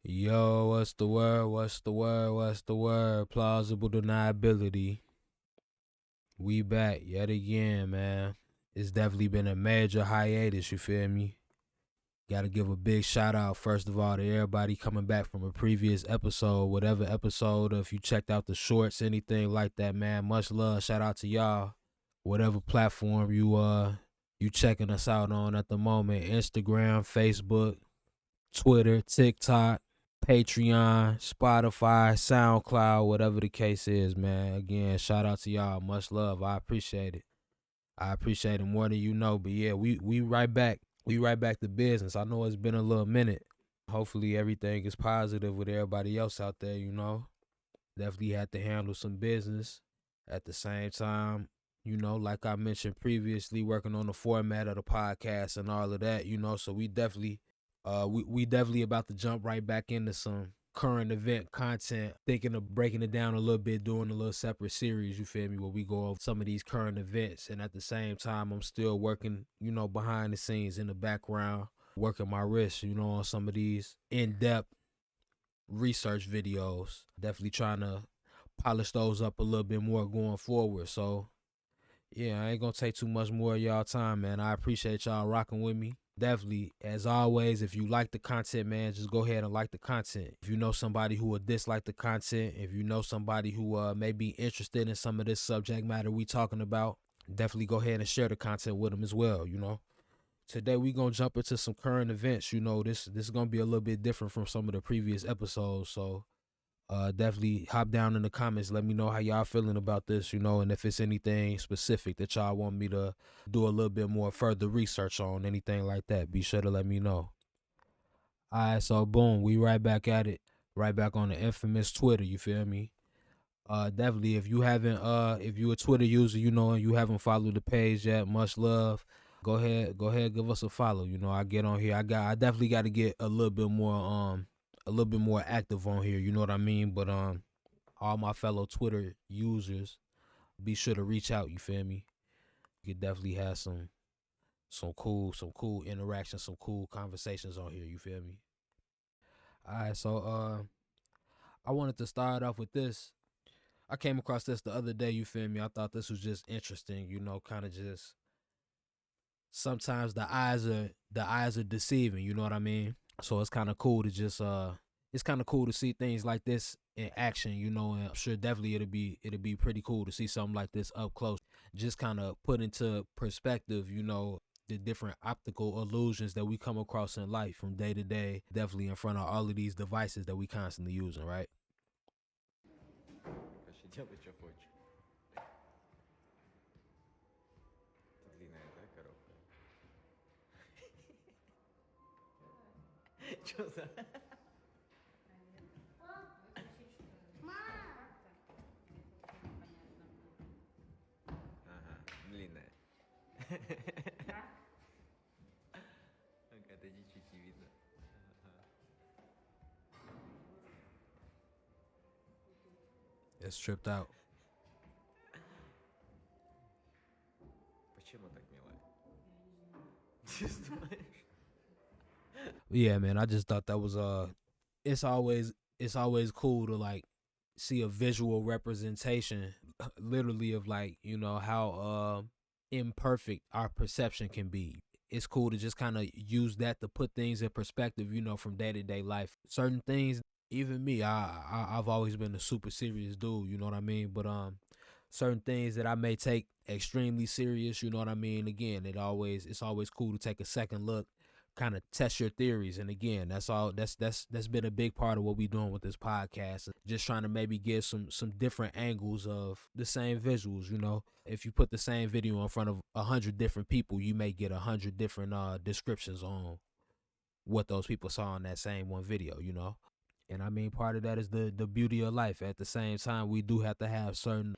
Yo, what's the word? What's the word? What's the word? Plausible deniability. We back yet again, man. It's definitely been a major hiatus, you feel me? Gotta give a big shout out, first of all, to everybody coming back from a previous episode, whatever episode, or if you checked out the shorts, anything like that, man. Much love. Shout out to y'all. Whatever platform you checking us out on at the moment. Instagram, Facebook, Twitter, TikTok, Patreon, Spotify, SoundCloud, whatever the case is, man. Again, shout out to y'all. Much love. I appreciate it. I appreciate it more than you know. But yeah, we right back. We right back to business. I know it's been a little minute. Hopefully everything is positive with everybody else out there, you know. Definitely had to handle some business. At the same time, you know, like I mentioned previously, working on the format of the podcast and all of that, you know, so we definitely we definitely about to jump right back into some current event content, thinking of breaking it down a little bit, doing a little separate series, you feel me, where we go over some of these current events. And at the same time, I'm still working, you know, behind the scenes in the background, working my wrist, you know, on some of these in-depth research videos. Definitely trying to polish those up a little bit more going forward. So yeah, I ain't gonna take too much more of y'all time, man. I appreciate y'all rocking with me. Definitely, as always, if you like the content, man, just go ahead and like the content. If you know somebody who would dislike the content, if you know somebody who may be interested in some of this subject matter we talking about, definitely go ahead and share the content with them as well, you know. Today we gonna jump into some current events. You know, this is gonna be a little bit different from some of the previous episodes. So definitely hop down in the comments. Let me know how y'all feeling about this, you know, and if it's anything specific that y'all want me to do a little bit more further research on, anything like that, be sure to let me know. All right, so boom, we right back at it, right back on the infamous Twitter. You feel me? Definitely, if you haven't, if you a Twitter user, you know, and you haven't followed the page yet, much love. Go ahead, give us a follow. You know, I get on here. I definitely got to get a little bit more active on here. You know what I mean? But all my fellow Twitter users, be sure to reach out. You feel me? You could definitely have some cool interactions, some cool conversations on here. You feel me? All right, so I wanted to start off with this. I came across this the other day. You feel me? I thought this was just interesting. You know, kind of just sometimes the eyes are deceiving. You know what I mean? So it's kind of cool to just it's kind of cool to see things like this in action, you know, and I'm sure definitely it'll be pretty cool to see something like this up close. Just kind of put into perspective, you know, the different optical illusions that we come across in life from day to day, definitely in front of all of these devices that we constantly using, right? Короче, делай, что хочешь. Это длинная, да, коробка? Что за... Ага, длинная. Какая-то чуть-чуть не видно. It's tripped out. Почему так милая? Не знаешь? Yeah, man, I just thought that was it's always it's always cool to like see a visual representation literally of like, you know, how imperfect our perception can be. It's cool to just kind of use that to put things in perspective, you know, from day to day life. Certain things, even me, I've always been a super serious dude, you know what I mean? But certain things that I may take extremely serious, you know what I mean? Again, it's always cool to take a second look, kind of test your theories. And again, that's been a big part of what we doing with this podcast. Just trying to maybe give some different angles of the same visuals, you know. If you put the same video in front of 100 different people, you may get 100 different descriptions on what those people saw in that same one video, you know. And I mean, part of that is the beauty of life. At the same time, we do have to have certain,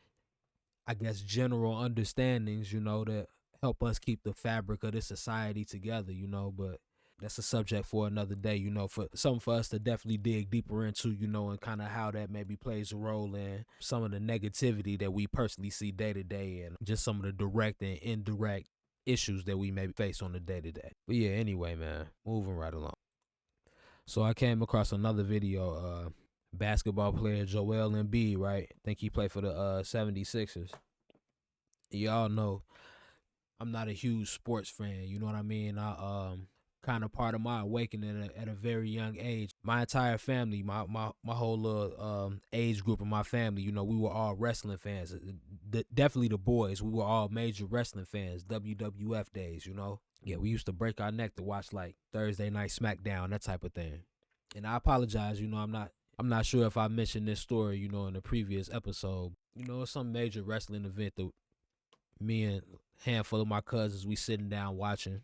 I guess, general understandings, you know, that help us keep the fabric of this society together, you know. But that's a subject for another day, you know, for something for us to definitely dig deeper into, you know, and kind of how that maybe plays a role in some of the negativity that we personally see day to day, and just some of the direct and indirect issues that we may face on the day to day. But yeah, anyway, man, moving right along. So I came across another video, basketball player Joel Embiid, right? I think he played for the 76ers. Y'all know I'm not a huge sports fan, you know what I mean? I kind of part of my awakening at a very young age. My entire family, my whole little age group of my family, you know, we were all wrestling fans. Definitely the boys, we were all major wrestling fans, WWF days, you know. Yeah, we used to break our neck to watch like Thursday Night SmackDown, that type of thing. And I apologize, you know, I'm not sure if I mentioned this story, you know, in the previous episode. You know, it's some major wrestling event that me and a handful of my cousins, we sitting down watching.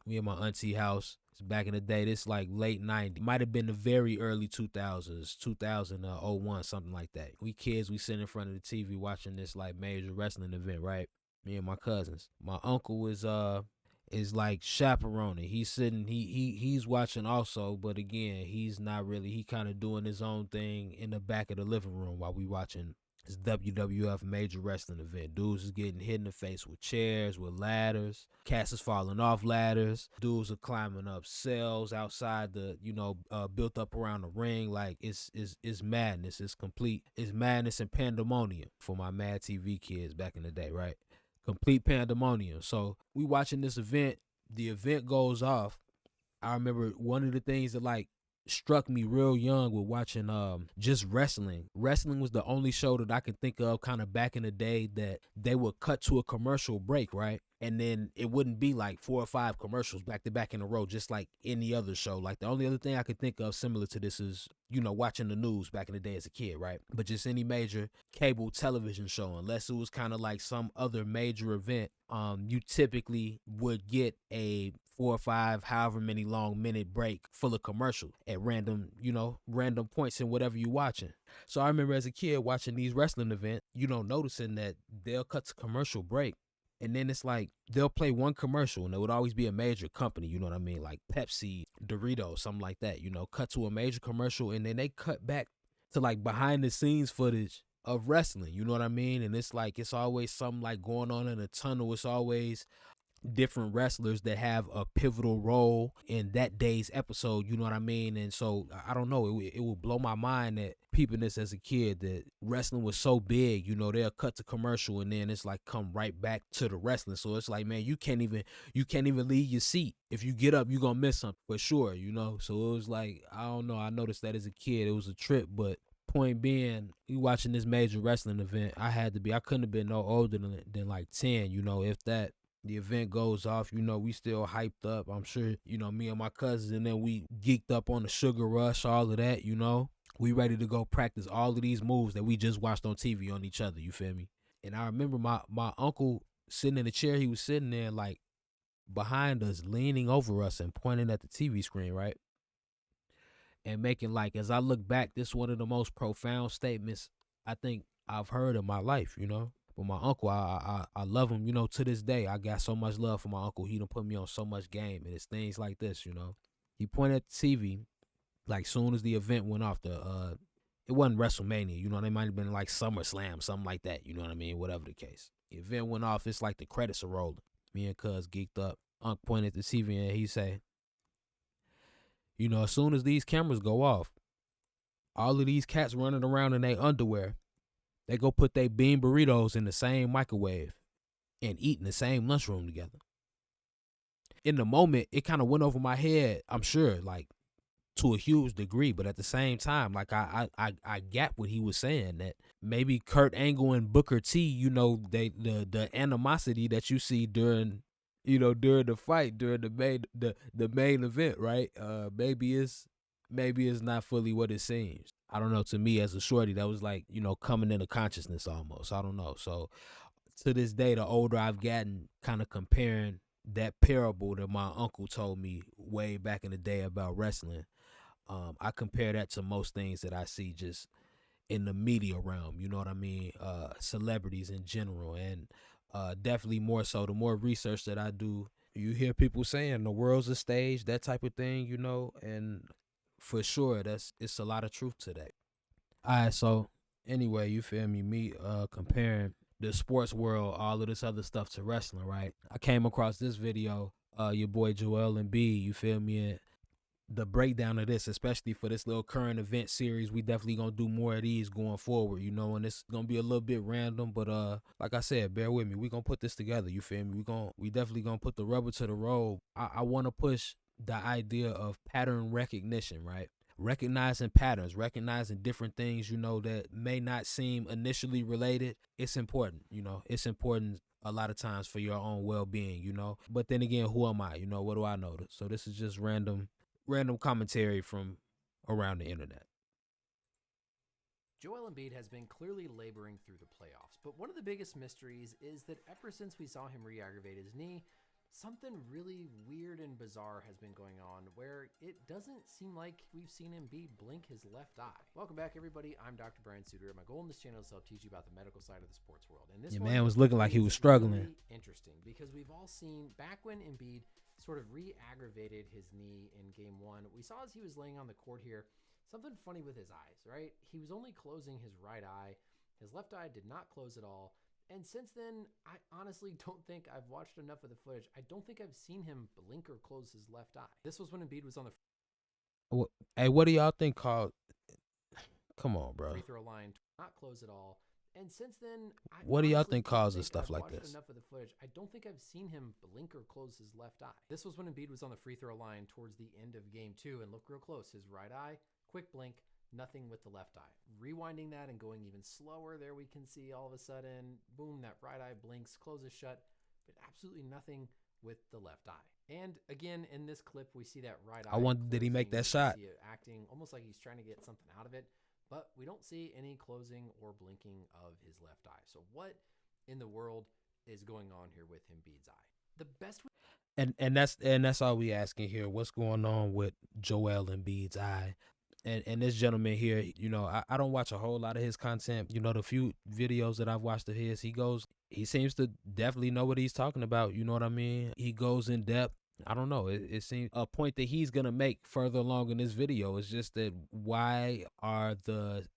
We at my auntie house. It's back in the day. This like late 90s. Might have been the very early 2000s, 2001, something like that. We kids, we sitting in front of the TV watching this like major wrestling event, right? Me and my cousins. My uncle is like chaperoning. He's sitting, he's watching also, but again, he's not really, he kind of doing his own thing in the back of the living room while we watching this WWF major wrestling event. Dudes is getting hit in the face with chairs, with ladders. Cats is falling off ladders. Dudes are climbing up cells outside the, you know, built up around the ring. Like it's madness. It's complete. It's madness and pandemonium for my Mad TV kids back in the day, right? Complete pandemonium. So we watching this event. The event goes off. I remember one of the things that like struck me real young with watching just wrestling. Wrestling was the only show that I could think of kind of back in the day that they would cut to a commercial break, right? And then it wouldn't be like 4 or 5 commercials back to back in a row, just like any other show. Like the only other thing I could think of similar to this is, you know, watching the news back in the day as a kid, right? But just any major cable television show, unless it was kind of like some other major event, you typically would get a 4 or 5, however many long minute break full of commercial at random, you know, random points in whatever you're watching. So I remember as a kid watching these wrestling events, you know, noticing that they'll cut to commercial break. And then it's like they'll play one commercial and it would always be a major company, you know what I mean? Like Pepsi, Doritos, something like that, you know, cut to a major commercial and then they cut back to like behind the scenes footage of wrestling, you know what I mean? And it's like it's always something like going on in a tunnel. It's always different wrestlers that have a pivotal role in that day's episode, you know what I mean? And so I don't know, it will blow my mind that peeping this as a kid that wrestling was so big, you know, they'll cut to commercial and then it's like come right back to the wrestling. So it's like, man, you can't even leave your seat. If you get up, you're gonna miss something for sure, you know. So it was like, I don't know, I noticed that as a kid, it was a trip. But point being, we watching this major wrestling event, I couldn't have been no older than like 10, you know, if that. The event goes off, you know, we still hyped up. I'm sure, you know, me and my cousins, and then we geeked up on the sugar rush, all of that, you know. We ready to go practice all of these moves that we just watched on TV on each other, you feel me? And I remember my uncle sitting in the chair he was sitting there, like behind us, leaning over us and pointing at the TV screen, right? And making like, as I look back, this one of the most profound statements I think I've heard in my life, you know. But my uncle, I love him, you know, to this day. I got so much love for my uncle. He done put me on so much game, and it's things like this, you know. He pointed at the TV, like soon as the event went off. It wasn't WrestleMania, you know. They might have been like SummerSlam, something like that, you know what I mean. Whatever the case, the event went off. It's like the credits are rolling. Me and Cuz geeked up. Unc pointed at the TV and he say, You know, as soon as these cameras go off, all of these cats running around in their underwear, they go put their bean burritos in the same microwave and eat in the same lunchroom together. In the moment, it kind of went over my head, I'm sure, like to a huge degree, but at the same time, like I get what he was saying, that maybe Kurt Angle and Booker T, you know, the animosity that you see during, you know, during the fight, during the main event, right? Maybe it's not fully what it seems. I don't know. To me, as a shorty, that was like, you know, coming into consciousness almost. I don't know. So to this day, the older I've gotten, kind of comparing that parable that my uncle told me way back in the day about wrestling, I compare that to most things that I see just in the media realm. You know what I mean? Celebrities in general, and definitely more so. The more research that I do, you hear people saying the world's a stage, that type of thing. You know, and for sure, it's a lot of truth to that. All right, so anyway, you feel me? Me comparing the sports world, all of this other stuff to wrestling, right? I came across this video, your boy Joel Embiid, you feel me? And the breakdown of this, especially for this little current event series, we definitely gonna do more of these going forward, you know, and it's gonna be a little bit random, but like I said, bear with me. We gonna put this together, you feel me? We definitely gonna put the rubber to the road. I wanna push the idea of pattern recognition, right? Recognizing patterns, recognizing different things, you know, that may not seem initially related. It's important, you know, it's important a lot of times for your own well-being, you know. But then again, who am I? You know, what do I know? So this is just random commentary from around the internet. Joel Embiid has been clearly laboring through the playoffs, but one of the biggest mysteries is that ever since we saw him re-aggravate his knee, something really weird and bizarre has been going on where it doesn't seem like we've seen Embiid blink his left eye. Welcome back, everybody. I'm Dr. Brian Suter. My goal in this channel is to help teach you about the medical side of the sports world. And this Your one man was looking like he was struggling. really interesting because we've all seen back when Embiid sort of re-aggravated his knee in game one, we saw as he was laying on the court here, something funny with his eyes, right? He was only closing his right eye. His left eye did not close at all. And since then, I honestly don't think I've watched enough of the footage. I don't think I've seen him blink or close his left eye. This was when Embiid was on the Hey, what do y'all think called? Come on, bro. free throw line, not close at all. And since then, What do y'all think causes stuff like this? Enough of the footage. I don't think I've seen him blink or close his left eye. This was when Embiid was on the free throw line towards the end of game two, and look real close. His right eye, quick blink, nothing with the left eye. Rewinding that and going even slower, there we can see all of a sudden, boom, that right eye blinks, closes shut, but absolutely nothing with the left eye. And again, in this clip, we see that right eye. I wonder, did he make that shot? See it acting almost like he's trying to get something out of it, but we don't see any closing or blinking of his left eye. So what in the world is going on here with Embiid's eye? The best and that's all we asking here. What's going on with Joel Embiid's eye? And this gentleman here, you know, I don't watch a whole lot of his content. You know, the few videos that I've watched of his, he seems to definitely know what he's talking about. You know what I mean? He goes in depth. I don't know. It seems a point that he's going to make further along in this video is just that why are the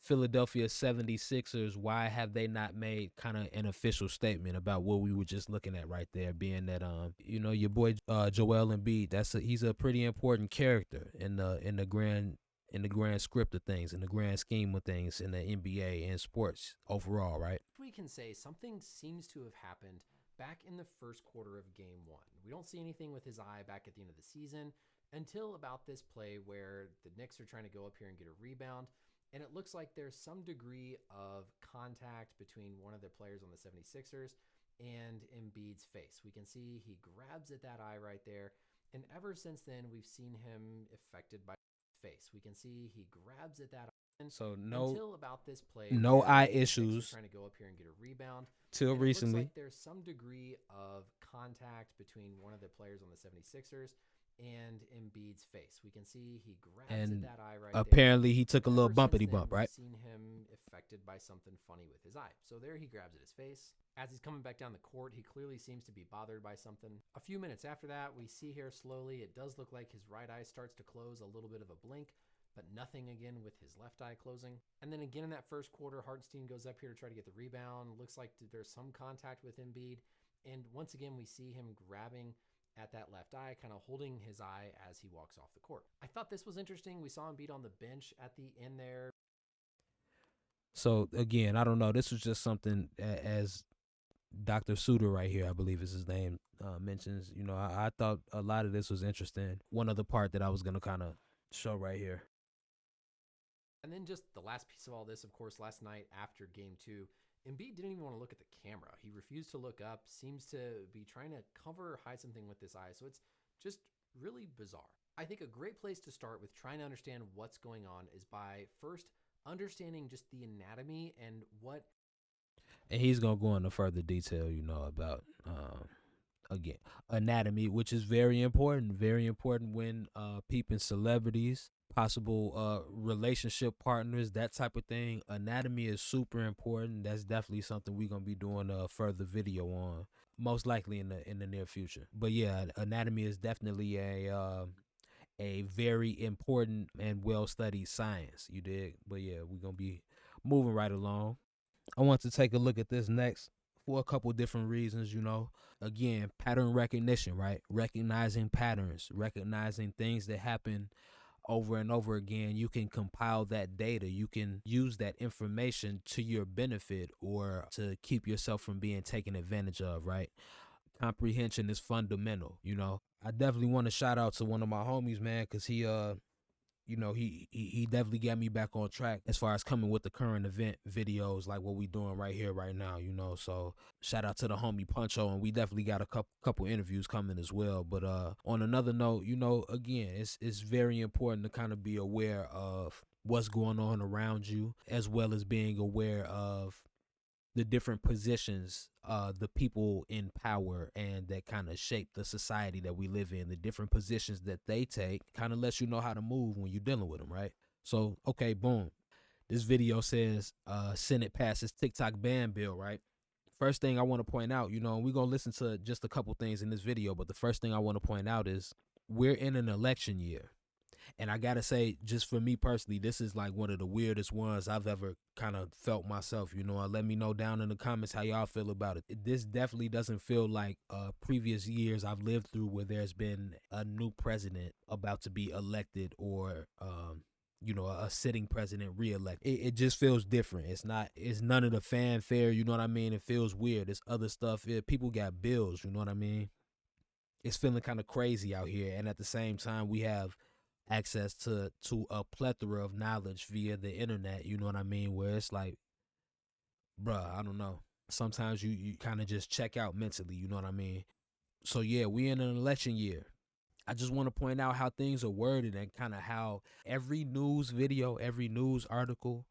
Philadelphia 76ers, why have they not made kind of an official statement about what we were just looking at right there, being that you know, your boy Joel Embiid, he's a pretty important character in the grand script of things, in the grand scheme of things in the NBA and sports overall, right? We can say something seems to have happened back in the first quarter of game one. We don't see anything with his eye back at the end of the season until about this play where the Knicks are trying to go up here and get a rebound. And it looks like there's some degree of contact between one of the players on the 76ers and Embiid's face. We can see he grabs at that eye right there. And ever since then, we've seen him affected by face. We can see he grabs at that eye. So until about this play, no eye issues. Trying to go up here and get a rebound. Till recently. It looks like there's some degree of contact between one of the players on the 76ers and Embiid's face. We can see he grabs at that eye right apparently there. He took a little bumpity bump, right? We've seen him affected by something funny with his eye. So there he grabs at his face. As he's coming back down the court, he clearly seems to be bothered by something. A few minutes after that, we see here slowly, it does look like his right eye starts to close, a little bit of a blink, but nothing again with his left eye closing. And then again in that first quarter, Hartenstein goes up here to try to get the rebound. Looks like there's some contact with Embiid. And once again, we see him grabbing at that left eye, kind of holding his eye as he walks off the court. I thought this was interesting. We saw him beat on the bench at the end there. So again, I don't know. This was just something as Dr. Suter right here, I believe is his name, mentions. You know, I thought a lot of this was interesting. One other part that I was gonna kind of show right here. And then just the last piece of all this, of course, last night after game 2, Embiid didn't even want to look at the camera. He refused to look up, seems to be trying to cover or hide something with his eyes. So it's just really bizarre. I think a great place to start with trying to understand what's going on is by first understanding just the anatomy and what. And he's gonna go into further detail, you know, about again anatomy, which is very important when peeping celebrities, possible relationship partners, that type of thing. Anatomy is super important. That's definitely something we're gonna be doing a further video on, most likely in the near future. But yeah, anatomy is definitely a very important and well studied science. You dig? But yeah, we're gonna be moving right along. I want to take a look at this next for a couple different reasons, you know. Again, pattern recognition, right? Recognizing patterns, recognizing things that happen over and over again. You can compile that data. You can use that information to your benefit or to keep yourself from being taken advantage of, right? Comprehension is fundamental, you know. I definitely want to shout out to one of my homies, man, because he you know, he definitely got me back on track as far as coming with the current event videos like what we doing right here, right now, you know. So shout out to the homie Puncho, and we definitely got a couple interviews coming as well. But on another note, you know, again, it's very important to kind of be aware of what's going on around you, as well as being aware of the different positions, the people in power and that kind of shape the society that we live in, the different positions that they take, kind of lets you know how to move when you're dealing with them, right? So, okay, boom. This video says Senate passes Tik Tok Ban Bill, right? First thing I want to point out, you know, we're going to listen to just a couple things in this video, but the first thing I want to point out is we're in an election year. And I gotta say, just for me personally, this is like one of the weirdest ones I've ever kind of felt myself. You know, let me know down in the comments how y'all feel about it. This definitely doesn't feel like previous years I've lived through where there's been a new president about to be elected or you know, a sitting president reelected. It just feels different. It's none of the fanfare, you know what I mean? It feels weird. It's other stuff. People got bills, you know what I mean? It's feeling kind of crazy out here. And at the same time, we have access to a plethora of knowledge via the internet, you know what I mean, where it's like, bruh, I don't know, sometimes you kind of just check out mentally, you know what I mean. So yeah, we in an election year. I just want to point out how things are worded and kind of how every news video, every news article,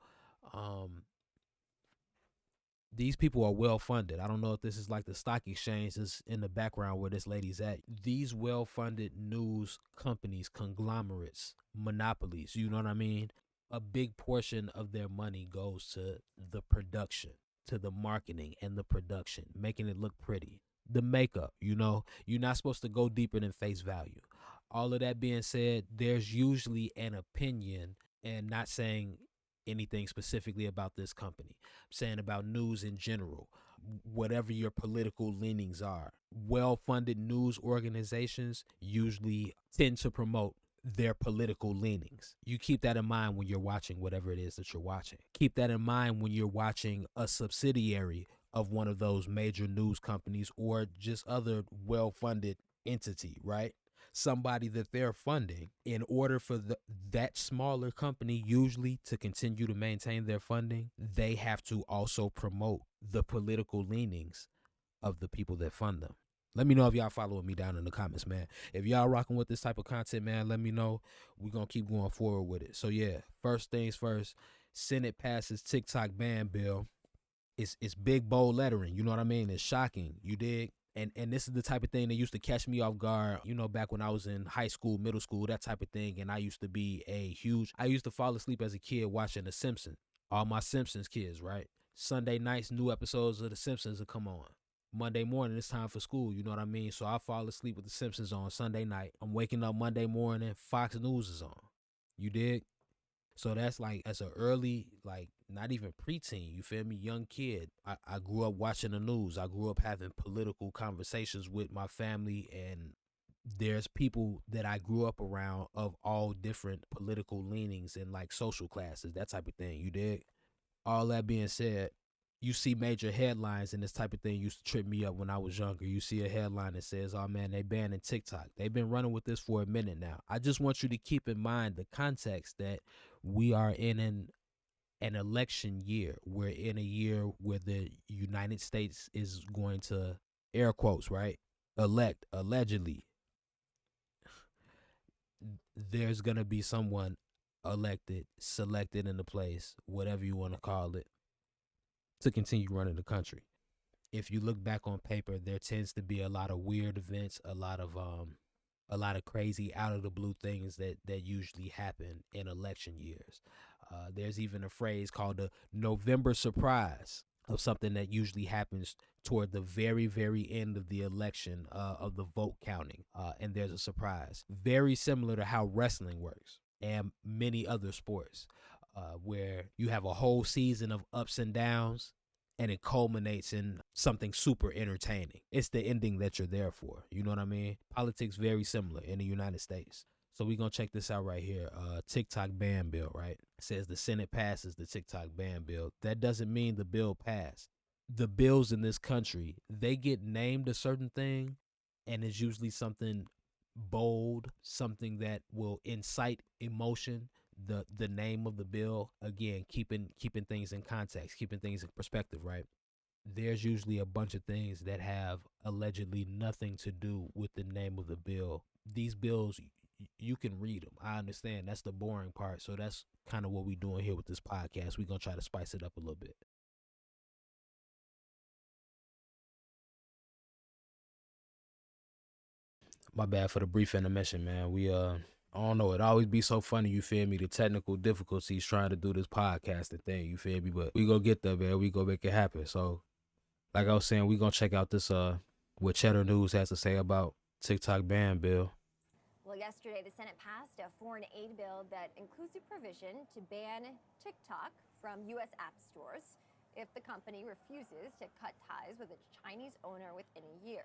these people are well funded. I don't know if this is like the stock exchange is in the background where this lady's at. These well funded news companies, conglomerates, monopolies, you know what I mean? A big portion of their money goes to the production, to the marketing and the production, making it look pretty. The makeup, you know, you're not supposed to go deeper than face value. All of that being said, there's usually an opinion, and not saying anything specifically about this company. I'm saying about news in general, whatever your political leanings are. Well-funded news organizations usually tend to promote their political leanings. You keep that in mind when you're watching whatever it is that you're watching. Keep that in mind when you're watching a subsidiary of one of those major news companies or just other well-funded entity, right? Somebody that they're funding in order for that smaller company usually to continue to maintain their funding, they have to also promote the political leanings of the people that fund them. Let me know if y'all following me down in the comments, man. If y'all rocking with this type of content, man, let me know. We're going to keep going forward with it. So yeah, first things first, Senate passes Tik Tok Ban Bill. It's big, bold lettering. You know what I mean? It's shocking. You dig? And this is the type of thing that used to catch me off guard, you know, back when I was in high school, middle school, that type of thing. And I used to fall asleep as a kid watching The Simpsons. All my Simpsons kids, right? Sunday nights, new episodes of The Simpsons will come on. Monday morning, it's time for school, you know what I mean? So I fall asleep with The Simpsons on Sunday night. I'm waking up Monday morning, Fox News is on. You dig? So that's like as an early, like not even preteen, you feel me, young kid. I grew up watching the news. I grew up having political conversations with my family and there's people that I grew up around of all different political leanings and like social classes, that type of thing. You dig? All that being said, you see major headlines, and this type of thing used to trip me up when I was younger. You see a headline that says, "Oh man, they banning TikTok." They've been running with this for a minute now. I just want you to keep in mind the context that we are in an election year. We're in a year where the United States is going to, air quotes, right, elect, allegedly, there's going to be someone elected, selected into place, whatever you want to call it, to continue running the country. If you look back on paper, there tends to be a lot of weird events, a lot of crazy out of the blue things that usually happen in election years. There's even a phrase called the November surprise of something that usually happens toward the very, very end of the election, of the vote counting. And there's a surprise. Very similar to how wrestling works and many other sports, where you have a whole season of ups and downs and it culminates in something super entertaining. It's the ending that you're there for. You know what I mean? Politics very similar in the United States. So we're going to check this out right here. TikTok ban bill, right? It says the Senate passes the TikTok ban bill. That doesn't mean the bill passed. The bills in this country, they get named a certain thing, and it's usually something bold, something that will incite emotion. The name of the bill, again, keeping things in context, keeping things in perspective, right? There's usually a bunch of things that have allegedly nothing to do with the name of the bill. These bills, you can read them. I understand that's the boring part. So that's kind of what we're doing here with this podcast. We're going to try to spice it up a little bit. My bad for the brief intermission, man. I don't know. It always be so funny, you feel me? The technical difficulties trying to do this podcasting thing, you feel me? But we gonna get there, man. We gonna make it happen. So, like I was saying, we gonna check out this what Cheddar News has to say about TikTok ban bill. Well, yesterday the Senate passed a foreign aid bill that includes a provision to ban TikTok from U.S. app stores if the company refuses to cut ties with its Chinese owner within a year.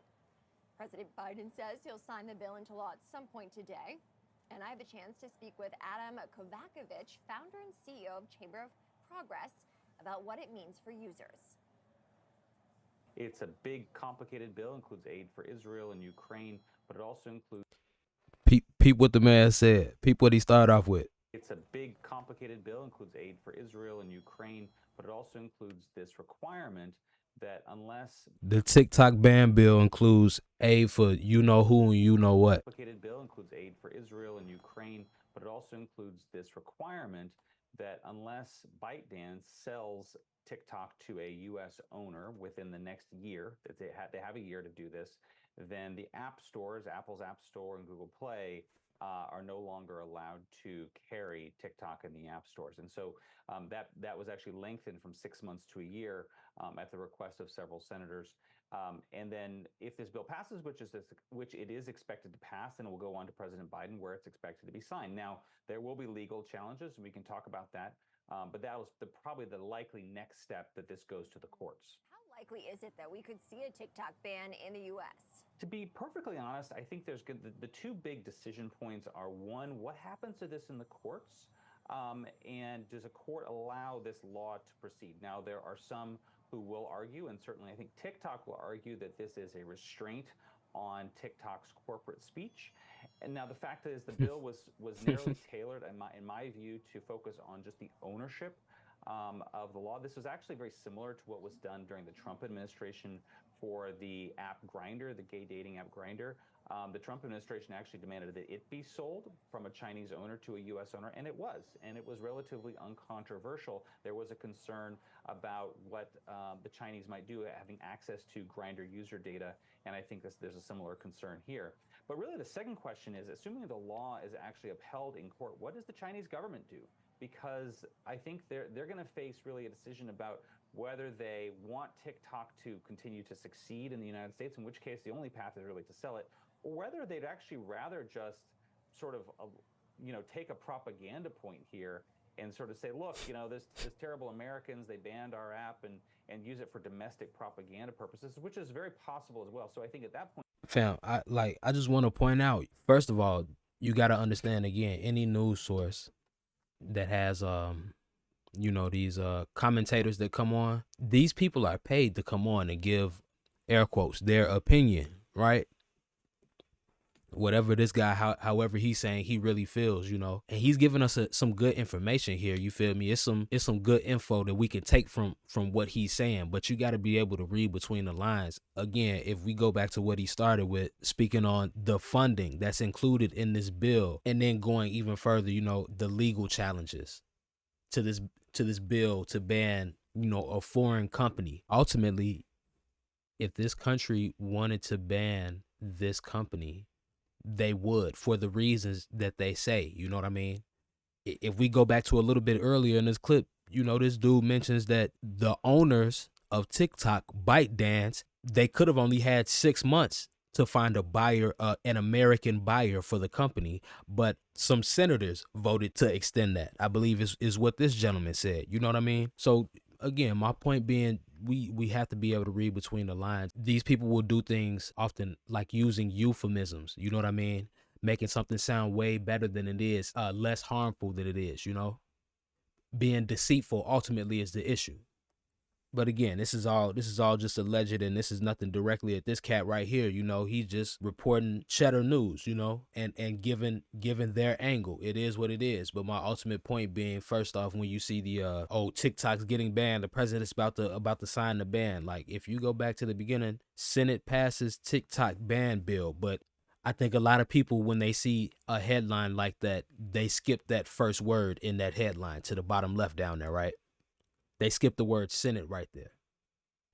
President Biden says he'll sign the bill into law at some point today. And I have a chance to speak with Adam Kovakovich, founder and CEO of Chamber of Progress, about what it means for users. It's a big, complicated bill, includes aid for Israel and Ukraine, but it also includes... Peep what the man said. Peep what he started off with. It's a big, complicated bill, includes aid for Israel and Ukraine, but it also includes this requirement that unless... The TikTok ban bill includes aid for you know who and you know what. Complicated bill includes aid for Israel and Ukraine, but it also includes this requirement that unless ByteDance sells TikTok to a U.S. owner within the next year, that they have a year to do this, then the app stores, Apple's App Store and Google Play, are no longer allowed to carry TikTok in the app stores. And so that was actually lengthened from 6 months to a year at the request of several senators. And then if this bill passes, which it is expected to pass, then it will go on to President Biden where it's expected to be signed. Now, there will be legal challenges, and we can talk about that. But that was probably the likely next step, that this goes to the courts. How likely is it that we could see a TikTok ban in the U.S.? To be perfectly honest, I think there's the two big decision points are, one, what happens to this in the courts? And does a court allow this law to proceed? Now, there are some who will argue, and certainly I think TikTok will argue, that this is a restraint on TikTok's corporate speech. And now the fact is the bill was narrowly tailored, in my view, to focus on just the ownership of the law. This was actually very similar to what was done during the Trump administration for the app Grindr, the gay dating app Grindr. The Trump administration actually demanded that it be sold from a Chinese owner to a U.S. owner, and it was relatively uncontroversial. There was a concern about what the Chinese might do, having access to Grindr user data, and I think there's a similar concern here. But really the second question is, assuming the law is actually upheld in court, what does the Chinese government do? Because I think they're going to face really a decision about whether they want TikTok to continue to succeed in the United States, in which case the only path is really to sell it, or whether they'd actually rather just sort of, take a propaganda point here and sort of say, look, this terrible Americans, they banned our app and use it for domestic propaganda purposes, which is very possible as well. So I think at that point... Fam, I just want to point out, first of all, you got to understand again, any news source that has these commentators that come on, these people are paid to come on and give, air quotes, their opinion, right? Whatever this guy, however he's saying he really feels, and he's giving us some good information here. You feel me? It's some good info that we can take from what he's saying, but you got to be able to read between the lines. Again, if we go back to what he started with, speaking on the funding that's included in this bill, and then going even further, the legal challenges to this bill to ban, a foreign company. Ultimately, if this country wanted to ban this company, they would, for the reasons that they say. You know what I mean? If we go back to a little bit earlier in this clip, this dude mentions that the owners of TikTok, ByteDance, they could have only had 6 months to find a buyer, an American buyer for the company, but some senators voted to extend that. I believe is what this gentleman said. You know what I mean? So again, my point being, we have to be able to read between the lines. These people will do things often like using euphemisms. You know what I mean? Making something sound way better than it is, less harmful than it is. Being deceitful ultimately is the issue. But again, this is all just alleged, and this is nothing directly at this cat right here. He's just reporting cheddar news, and giving their angle. It is what it is. But my ultimate point being, first off, when you see the TikTok's getting banned, the president's about to sign the ban. Like, if you go back to the beginning, Senate passes TikTok ban bill, but I think a lot of people, when they see a headline like that, they skip that first word in that headline to the bottom left down there, right? They skipped the word Senate right there.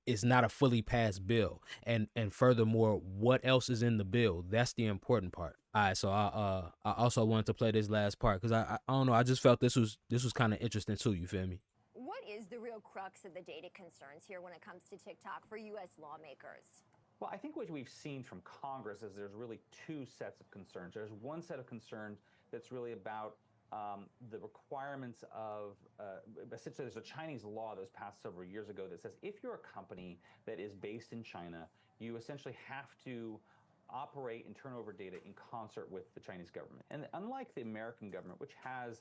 It's not a fully passed bill. And furthermore, what else is in the bill? That's the important part. All right, so I also wanted to play this last part because I don't know, I just felt this was kind of interesting too, you feel me? What is the real crux of the data concerns here when it comes to TikTok for U.S. lawmakers? Well, I think what we've seen from Congress is there's really two sets of concerns. There's one set of concerns that's really about the requirements of, essentially, there's a Chinese law that was passed several years ago that says if you're a company that is based in China, you essentially have to operate and turn over data in concert with the Chinese government. And unlike the American government, which has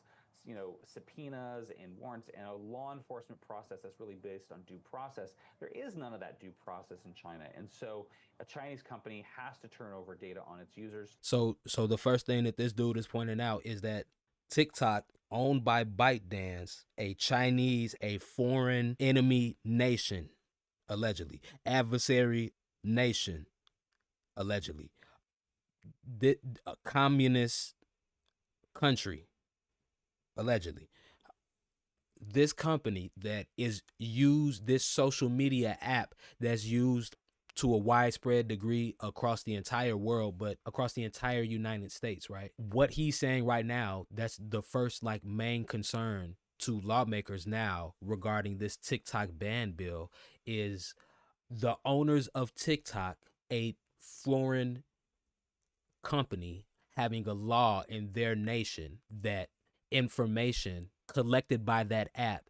subpoenas and warrants and a law enforcement process that's really based on due process, there is none of that due process in China. And so a Chinese company has to turn over data on its users. So the first thing that this dude is pointing out is that TikTok, owned by ByteDance, a foreign enemy nation, allegedly, adversary nation, allegedly, a communist country, allegedly. This company that is used, this social media app that's used to a widespread degree across the entire world, but across the entire United States, right? What he's saying right now, that's the first main concern to lawmakers now regarding this TikTok ban bill, is the owners of TikTok, a foreign company, having a law in their nation that information collected by that app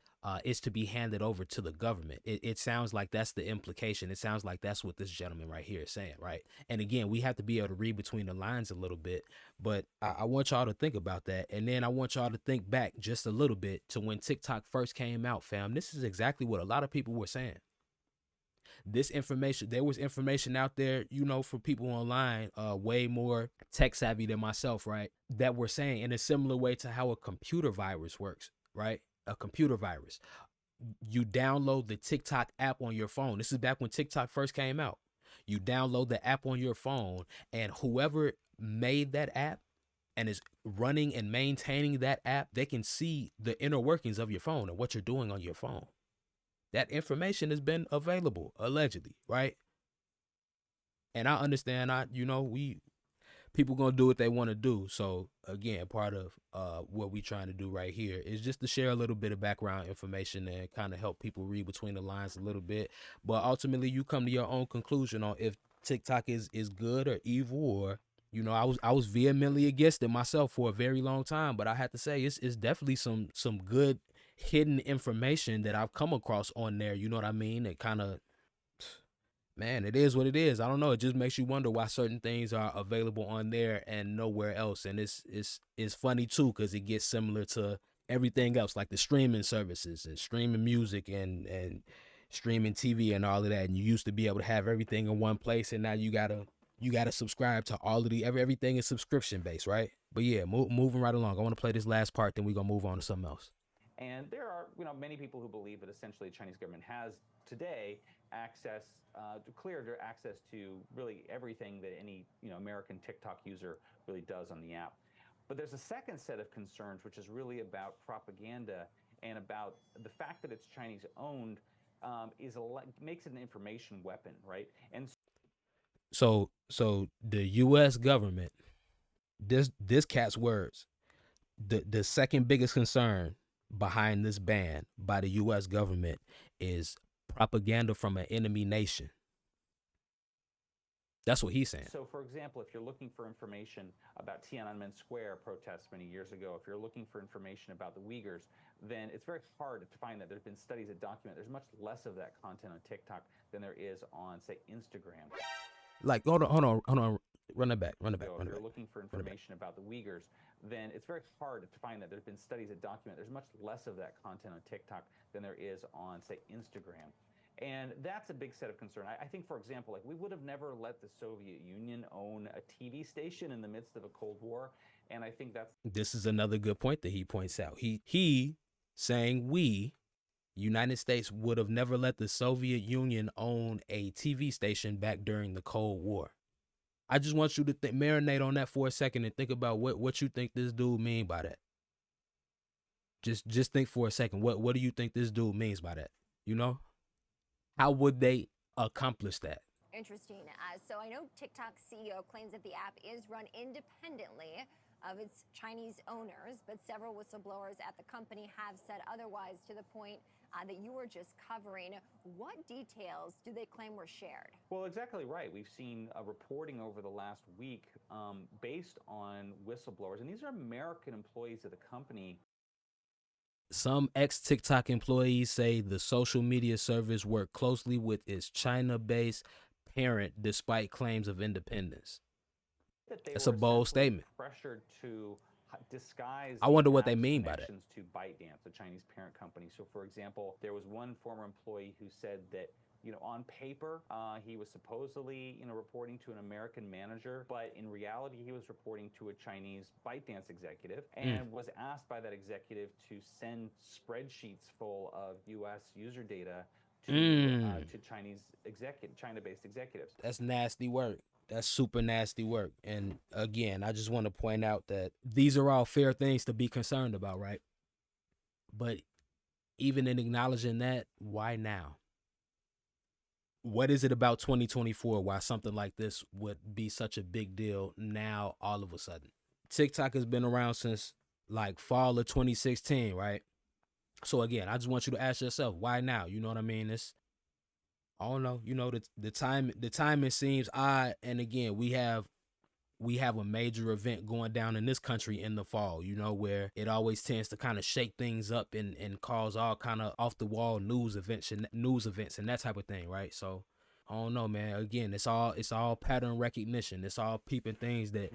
is to be handed over to the government. It sounds like that's the implication. It sounds like that's what this gentleman right here is saying, right? And again, we have to be able to read between the lines a little bit, but I want y'all to think about that. And then I want y'all to think back just a little bit to when TikTok first came out, fam. This is exactly what a lot of people were saying. This information, there was information out there, for people online, way more tech savvy than myself, right? That were saying in a similar way to how a computer virus works, right? A computer virus. You download the TikTok app on your phone. This is back when TikTok first came out. You download the app on your phone, and whoever made that app and is running and maintaining that app, they can see the inner workings of your phone and what you're doing on your phone. That information has been available, allegedly, right? And I understand, people gonna do what they want to do. So again, part of what we trying to do right here is just to share a little bit of background information and kind of help people read between the lines a little bit. But ultimately, you come to your own conclusion on if TikTok is good or evil, or I was vehemently against it myself for a very long time. But I have to say, it's definitely some good hidden information that I've come across on there. You know what I mean? It kind of, Man, it is what it is. I don't know. It just makes you wonder why certain things are available on there and nowhere else. And it's funny too, because it gets similar to everything else, like the streaming services and streaming music and streaming TV and all of that. And you used to be able to have everything in one place, and now you gotta subscribe to all of the everything is subscription based, right? But yeah, moving right along. I want to play this last part, then we're gonna move on to something else. And there are, many people who believe that essentially the Chinese government has today access, clear access to really everything that any, American TikTok user really does on the app. But there's a second set of concerns, which is really about propaganda and about the fact that it's Chinese owned, makes it an information weapon, right? And So the U.S. government, this cat's words, the second biggest concern behind this ban by the U.S. government is propaganda from an enemy nation. That's what he's saying. So, for example, if you're looking for information about Tiananmen Square protests many years ago, if you're looking for information about the Uyghurs, then it's very hard to find that. There's been studies that document there's much less of that content on TikTok than there is on, say, Instagram. Like, hold on. Run it back. So if you're looking for information about the Uyghurs, then it's very hard to find that. There's been studies that document there's much less of that content on TikTok than there is on, say, Instagram. And that's a big set of concern. I think, for example, like we would have never let the Soviet Union own a TV station in the midst of a Cold War. And I think this is another good point that he points out. He saying we, United States, would have never let the Soviet Union own a TV station back during the Cold War. I just want you to marinate on that for a second and think about what you think this dude mean by that. Just think for a second. What do you think this dude means by that? How would they accomplish that? Interesting. So I know TikTok's CEO claims that the app is run independently of its Chinese owners, but several whistleblowers at the company have said otherwise, to the point that you were just covering. What details do they claim were shared? Well, exactly right. We've seen reporting over the last week based on whistleblowers, and these are American employees of the company. Some ex-TikTok employees say the social media service worked closely with its China-based parent despite claims of independence. That's a bold statement. Pressured to disguise. I wonder what they mean by that. To ByteDance, the Chinese parent company. So, for example, there was one former employee who said that, on paper, he was supposedly, reporting to an American manager, but in reality, he was reporting to a Chinese ByteDance executive and was asked by that executive to send spreadsheets full of U.S. user data to China-based executives. That's nasty work. That's super nasty work. And again, I just want to point out that these are all fair things to be concerned about, right? But even in acknowledging that, why now? What is it about 2024 why something like this would be such a big deal now all of a sudden? TikTok has been around since like fall of 2016, right? So again, I just want you to ask yourself, why now? You know what I mean? I don't know. The timing seems odd. And again, we have a major event going down in this country in the fall, where it always tends to kind of shake things up and cause all kind of off the wall news events and that type of thing, right? So I don't know, man. Again, it's all pattern recognition. It's all peeping things that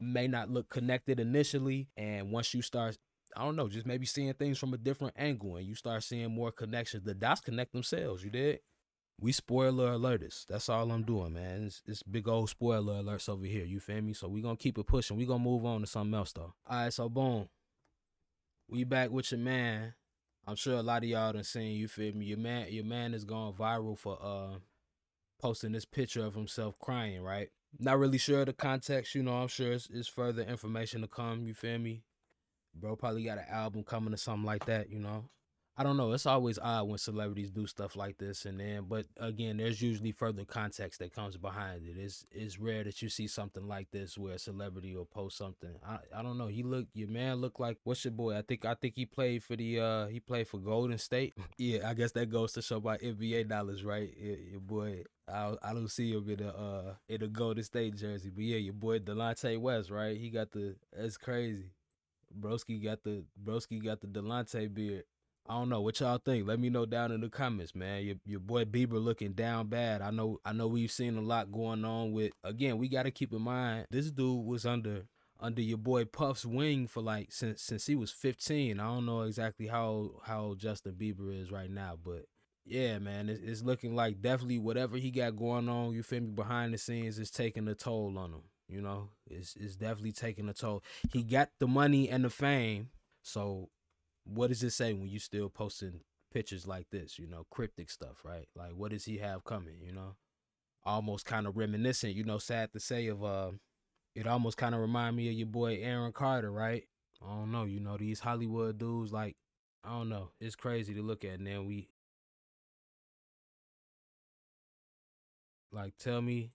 may not look connected initially, and once you start, I don't know, just maybe seeing things from a different angle, and you start seeing more connections. The dots connect themselves. You did. We spoiler alerters. That's all I'm doing, man. It's big old spoiler alerts over here. You feel me? So we gonna keep it pushing. We gonna move on to something else though. All right, so boom. We back with your man. I'm sure a lot of y'all done seen, you feel me? Your man is going viral for posting this picture of himself crying, right? Not really sure of the context, I'm sure it's further information to come, you feel me? Bro probably got an album coming or something like that, I don't know. It's always odd when celebrities do stuff like this, but again, there's usually further context that comes behind it. It's rare that you see something like this where a celebrity will post something. I don't know. Your man looked like, what's your boy? I think he played for he played for Golden State. Yeah, I guess that goes to show about NBA dollars, right? Your boy. I don't see him in a Golden State jersey, but yeah, your boy Delonte West, right? He got that's crazy. Broski got the Delonte beard. I don't know what y'all think. Let me know down in the comments, man. Your boy Bieber looking down bad. I know we've seen a lot going on with. Again, we got to keep in mind this dude was under your boy Puff's wing for like since he was 15. I don't know exactly how old Justin Bieber is right now, but yeah, man, it's looking like definitely whatever he got going on, you feel me, behind the scenes is taking a toll on him. You know, it's definitely taking a toll. He got the money and the fame, so what does it say when you still posting pictures like this, you know, cryptic stuff, right? Like, what does he have coming, you know? Almost kind of reminiscent, you know, sad to say of, it almost kind of remind me of your boy Aaron Carter, right? I don't know, you know, these Hollywood dudes, like, I don't know. It's crazy to look at, and then like, tell me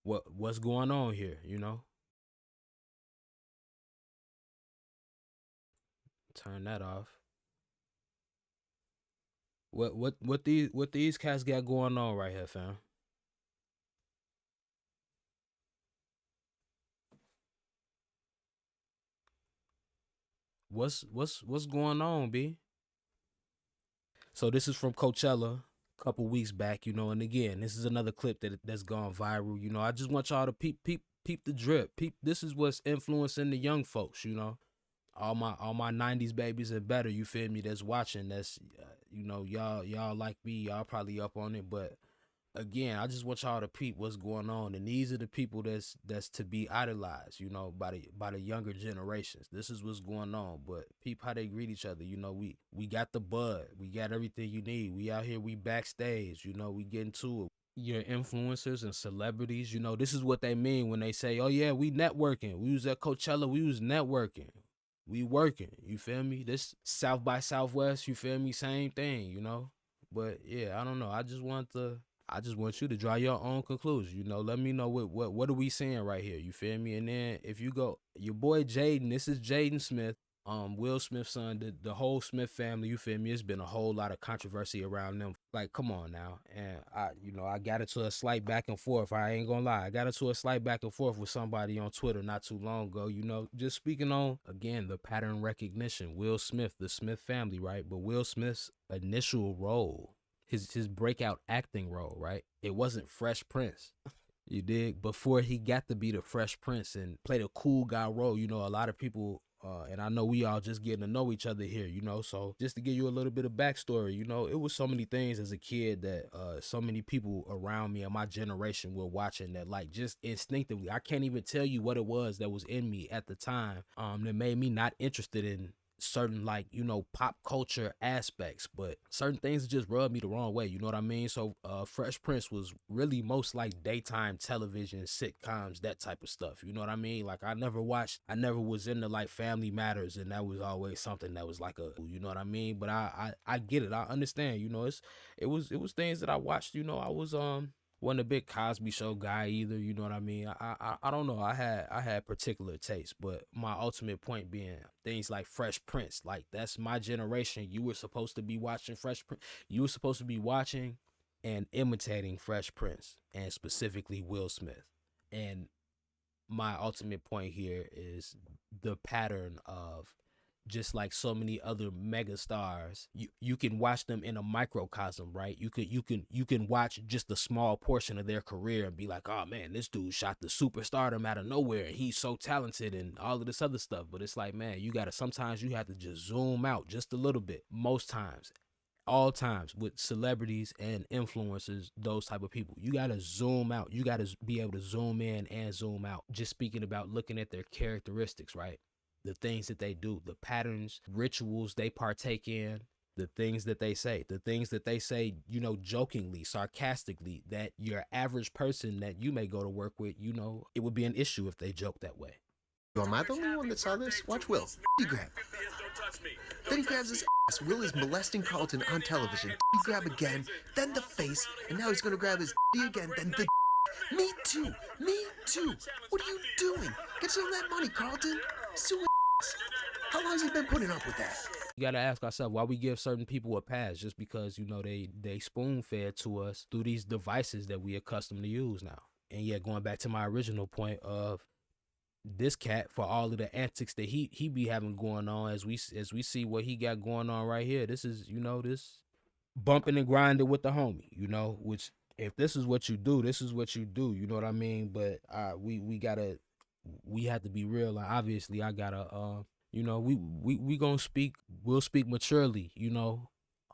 what's going on here, you know? Turn that off. What these cats got going on right here, fam? What's going on, B? So this is from Coachella a couple weeks back, you know, and again, this is another clip that's gone viral. You know, I just want y'all to peep the drip. Peep, this is what's influencing the young folks, you know. All my 90s babies and better, you feel me, that's watching, that's you know, y'all like me, y'all probably up on it, but again, I just want y'all to peep what's going on, and these are the people that's to be idolized, you know, by the younger generations. This is what's going on, but peep how they greet each other. You know, we got the bud, we got everything you need. We out here, we backstage, you know, we getting to it. Your influencers and celebrities, you know, this is what they mean when they say, "Oh yeah, we networking. We was at Coachella, we was networking." We working, you feel me? This South by Southwest, you feel me? Same thing, you know. But yeah, I don't know. I just want you to draw your own conclusion. You know, let me know what are we seeing right here. You feel me? And then if you go, your boy Jaden, this is Jaden Smith, Will Smith's son, the whole Smith family. You feel me? It's been a whole lot of controversy around them. Like, come on now. And I got into a slight back and forth. I ain't gonna lie. I got into a slight back and forth with somebody on Twitter not too long ago. You know, just speaking on again the pattern recognition. Will Smith, the Smith family, right? But Will Smith's initial role, his breakout acting role, right? It wasn't Fresh Prince. You dig? Before he got to be the Fresh Prince and played a cool guy role, you know, a lot of people, and I know we all just getting to know each other here, you know, so just to give you a little bit of backstory, you know, it was so many things as a kid that so many people around me and my generation were watching that, like, just instinctively, I can't even tell you what it was that was in me at the time that made me not interested in certain, like, you know, pop culture aspects, but certain things just rubbed me the wrong way, you know what I mean? So Fresh Prince was really most like daytime television, sitcoms, that type of stuff, you know what I mean? Like, I never was into like Family Matters, and that was always something that was like a, you know what I mean? But I get it, I understand, you know. It was things that I watched, you know. I was wasn't a big Cosby Show guy either, you know what I mean? I don't know. I had particular tastes, but my ultimate point being things like Fresh Prince, like, that's my generation. You were supposed to be watching Fresh Prince. You were supposed to be watching and imitating Fresh Prince, and specifically Will Smith. And my ultimate point here is the pattern of, just like so many other mega stars, you can watch them in a microcosm, right? You can watch just a small portion of their career and be like, oh man, this dude shot the superstardom out of nowhere and he's so talented and all of this other stuff. But it's like, man, sometimes you have to just zoom out just a little bit. Most times, all times, with celebrities and influencers, those type of people, you gotta zoom out. You gotta be able to zoom in and zoom out. Just speaking about looking at their characteristics, right? The things that they do, the patterns, rituals they partake in, the things that they say, you know, jokingly, sarcastically, that your average person that you may go to work with, you know, it would be an issue if they joke that way. Am I the only one that saw this? Watch Will. He grab. Then he grabs his ass. Will is molesting Carlton on television. He grab again, then the face, and now he's gonna grab his again, then the Me too. Me too. What are you doing? Get some of that money, Carlton. Sue his ass. How long has he been putting up with that? You gotta ask ourselves why we give certain people a pass, just because, you know, they spoon fed to us through these devices that we accustomed to use now. And yet, going back to my original point of, this cat for all of the antics that he be having going on as we see what he got going on right here. This is, this bumping and grinding with the homie, which if this is what you do, this is what you do, you know what I mean? But we have to be real. Like, obviously I gotta we gonna we'll speak maturely,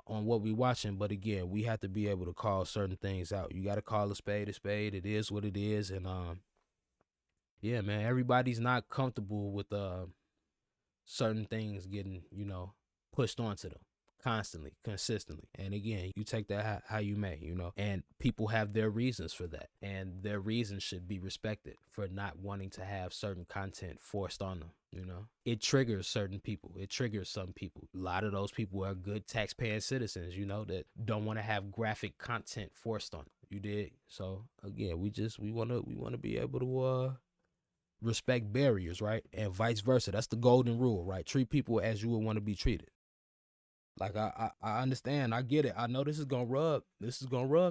on what we watching, but again, we have to be able to call certain things out. You gotta call a spade a spade. It is what it is, and yeah, man, everybody's not comfortable with certain things getting, pushed onto them constantly, consistently. And again, you take that how you may, and people have their reasons for that, and their reasons should be respected for not wanting to have certain content forced on them. It triggers certain people. It triggers some people. A lot of those people are good taxpaying citizens, that don't want to have graphic content forced on them. You dig? So again, we want to be able to respect barriers, right? And vice versa. That's the golden rule, right? Treat people as you would want to be treated. Like, I understand, I get it. I know this is gonna rub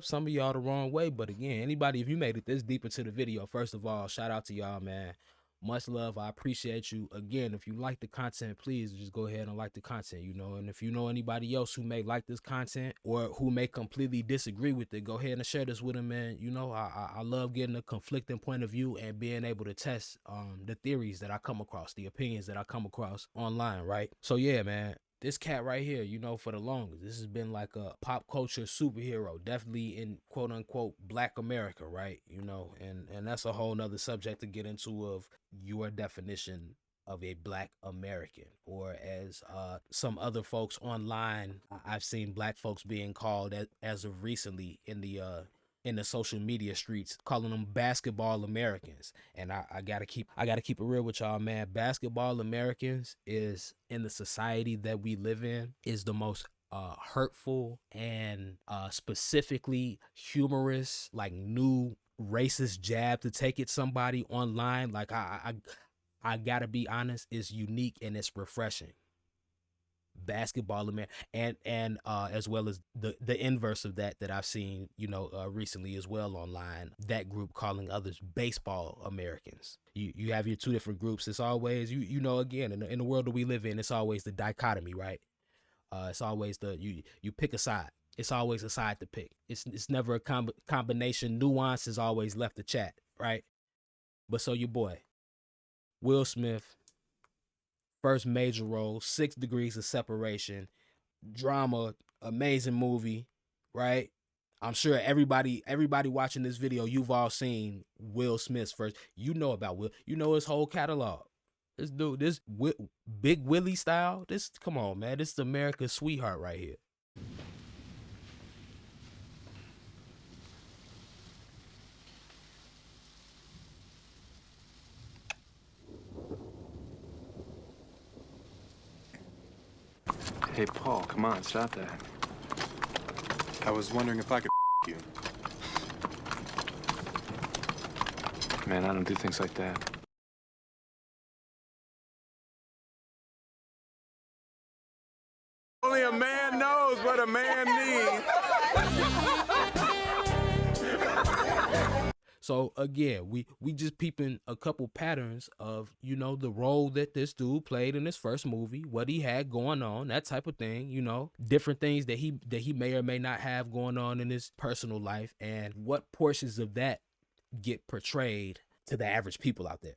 some of y'all the wrong way, but again, anybody, if you made it this deep into the video, first of all, shout out to y'all, man. Much love. I appreciate you. Again, if you like the content, please just go ahead and like the content, and if you know anybody else who may like this content or who may completely disagree with it, go ahead and share this with them, man. I love getting a conflicting point of view and being able to test the theories that I come across, the opinions that I come across online, right? So yeah, man. This cat right here, for the longest, this has been like a pop culture superhero, definitely in quote unquote Black America, right? And that's a whole nother subject to get into of your definition of a Black American, or as some other folks online, I've seen Black folks being called as of recently in the social media streets, calling them basketball Americans. And I gotta keep it real with y'all, man. Basketball Americans is, in the society that we live in, is the most hurtful and specifically humorous, like, new racist jab to take at somebody online. Like, I gotta be honest, it's unique and it's refreshing. Basketball America, and as well as the inverse of that I've seen recently as well online, that group calling others baseball Americans. You have your two different groups. It's always again, in the world that we live in, it's always the dichotomy, right? It's always you pick a side. It's always a side to pick. It's never a combination. Nuance is always left to chat, right? But so your boy Will Smith, first major role, 6 Degrees of Separation, drama, amazing movie, right? I'm sure everybody watching this video, you've all seen Will Smith's first. You know about Will. You know his whole catalog. This dude, Big Willie style. Come on, man. This is America's sweetheart right here. Hey, Paul, come on, stop that. I was wondering if I could you. Man, I don't do things like that. Only a man knows what a man needs. So again, we just peeping a couple patterns of, the role that this dude played in his first movie, what he had going on, that type of thing, different things that he may or may not have going on in his personal life, and what portions of that get portrayed to the average people out there,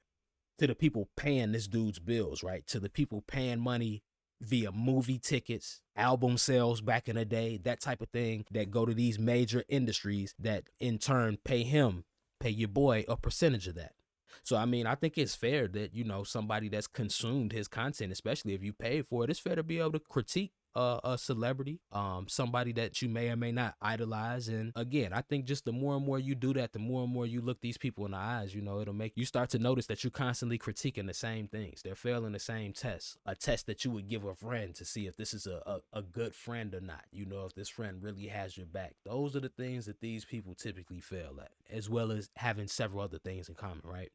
to the people paying this dude's bills, right? To the people paying money via movie tickets, album sales back in the day, that type of thing, that go to these major industries that in turn pay your boy a percentage of that. So, I mean, I think it's fair that, somebody that's consumed his content, especially if you paid for it, it's fair to be able to critique a celebrity, somebody that you may or may not idolize. And again, I think just the more and more you do that, the more and more you look these people in the eyes, it'll make you start to notice that you're constantly critiquing the same things. They're failing the same tests, a test that you would give a friend to see if this is a good friend or not, if this friend really has your back. Those are the things that these people typically fail at, as well as having several other things in common, right?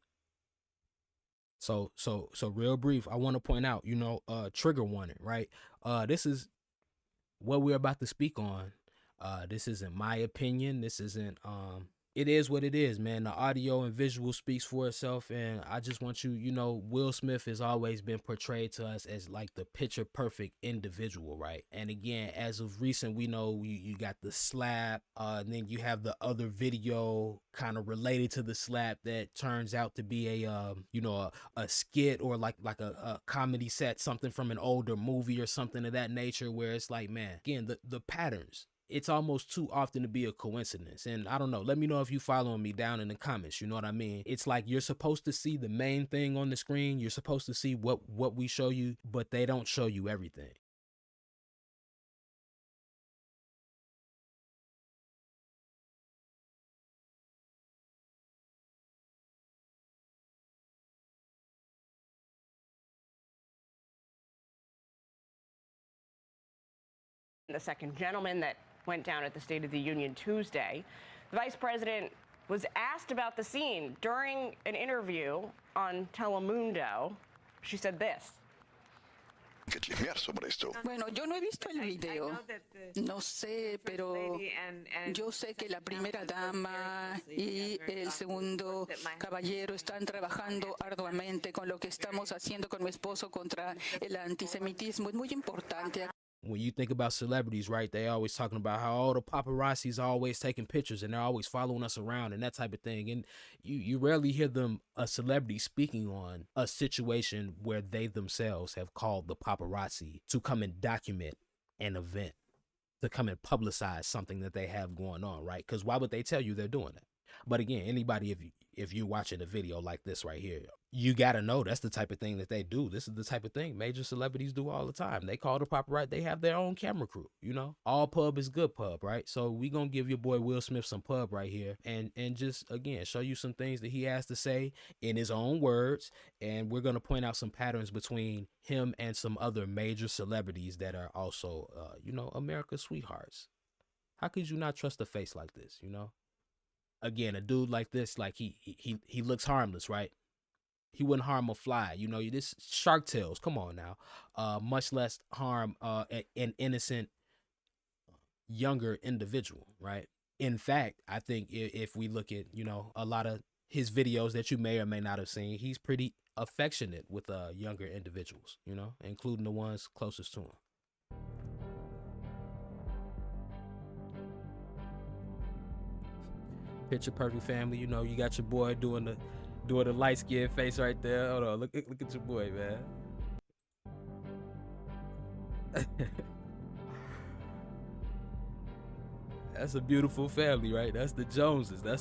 So real brief, I want to point out, trigger warning, right? This is what we're about to speak on. This isn't my opinion. This isn't it is what it is, man. The audio and visual speaks for itself, and I just want you, you know, Will Smith has always been portrayed to us as like the picture perfect individual, right? And again, as of recent, we know you got the slap, and then you have the other video kind of related to the slap that turns out to be a skit or like a comedy set, something from an older movie or something of that nature, where it's like, man, again, the patterns, it's almost too often to be a coincidence. And I don't know, let me know if you following me down in the comments. You know what I mean? It's like you're supposed to see the main thing on the screen. You're supposed to see what we show you, but they don't show you everything. The second gentleman that went down at the State of the Union Tuesday. The vice president was asked about the scene during an interview on Telemundo. She said this. Bueno, yo no he visto el video. No sé, pero yo sé que la primera dama y el segundo caballero están trabajando arduamente con lo que estamos haciendo con mi esposo contra el antisemitismo. Es muy importante. When you think about celebrities, right, they always talking about how all the paparazzis are always taking pictures and they're always following us around and that type of thing. And you rarely hear a celebrity speaking on a situation where they themselves have called the paparazzi to come and document an event, to come and publicize something that they have going on, right? Because why would they tell you they're doing that? But again, anybody, if you're watching a video like this right here, you got to know that's the type of thing that they do. This is the type of thing major celebrities do all the time. They call the paparazzi. They have their own camera crew, you know. All pub is good pub, right? So we going to give your boy Will Smith some pub right here and just, again, show you some things that he has to say in his own words. And we're going to point out some patterns between him and some other major celebrities that are also, America's sweethearts. How could you not trust a face like this, you know? Again, a dude like this, like he looks harmless, right? He wouldn't harm a fly, you know. This Shark Tales, come on now. Much less harm an innocent younger individual, right? In fact, I think if we look at, a lot of his videos that you may or may not have seen, he's pretty affectionate with younger individuals, including the ones closest to him. Picture perfect family, you got your boy doing the light skinned face right there. Hold on, look at your boy, man. That's a beautiful family, right? That's the Joneses. I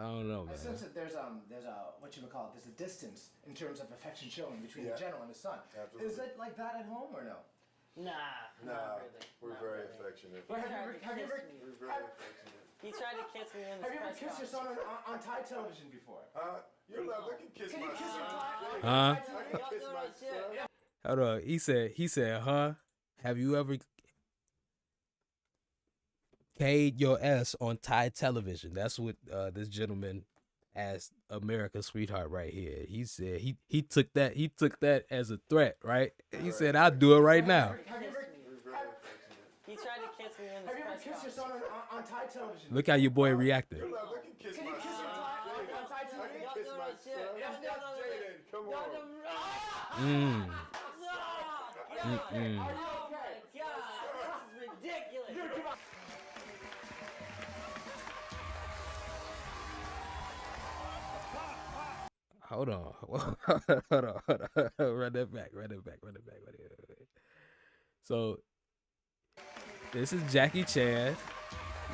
don't know, man. I sense that there's a there's a distance in terms of affection showing between the general and his son. Absolutely. Is it like that at home or no? Nah, not really. We're very affectionate. We're very affectionate. He tried to kiss me in the Have you ever kissed your son on Thai television before? You're allowed to kiss my son. Huh? I can kiss my son. Hold on. He said, huh? Have you ever K'd your ass on Thai television? That's what this gentleman asked America's sweetheart right here. He said he took that as a threat, right? He said, I'll do it right now. He tried to kiss me in the Have you ever kissed your son on Thai television? Look how your boy reacted. You're allowed to kiss my son. I can kiss my son. Jaden, come on. Oh my God, this is ridiculous. Hold on. Run that back. So, this is Jackie Chan,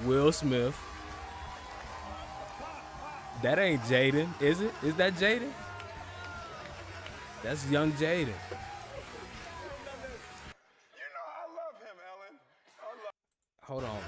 Will Smith. That ain't Jaden, is it? Is that Jaden? That's young Jaden. I love him, Ellen. Hold on, man.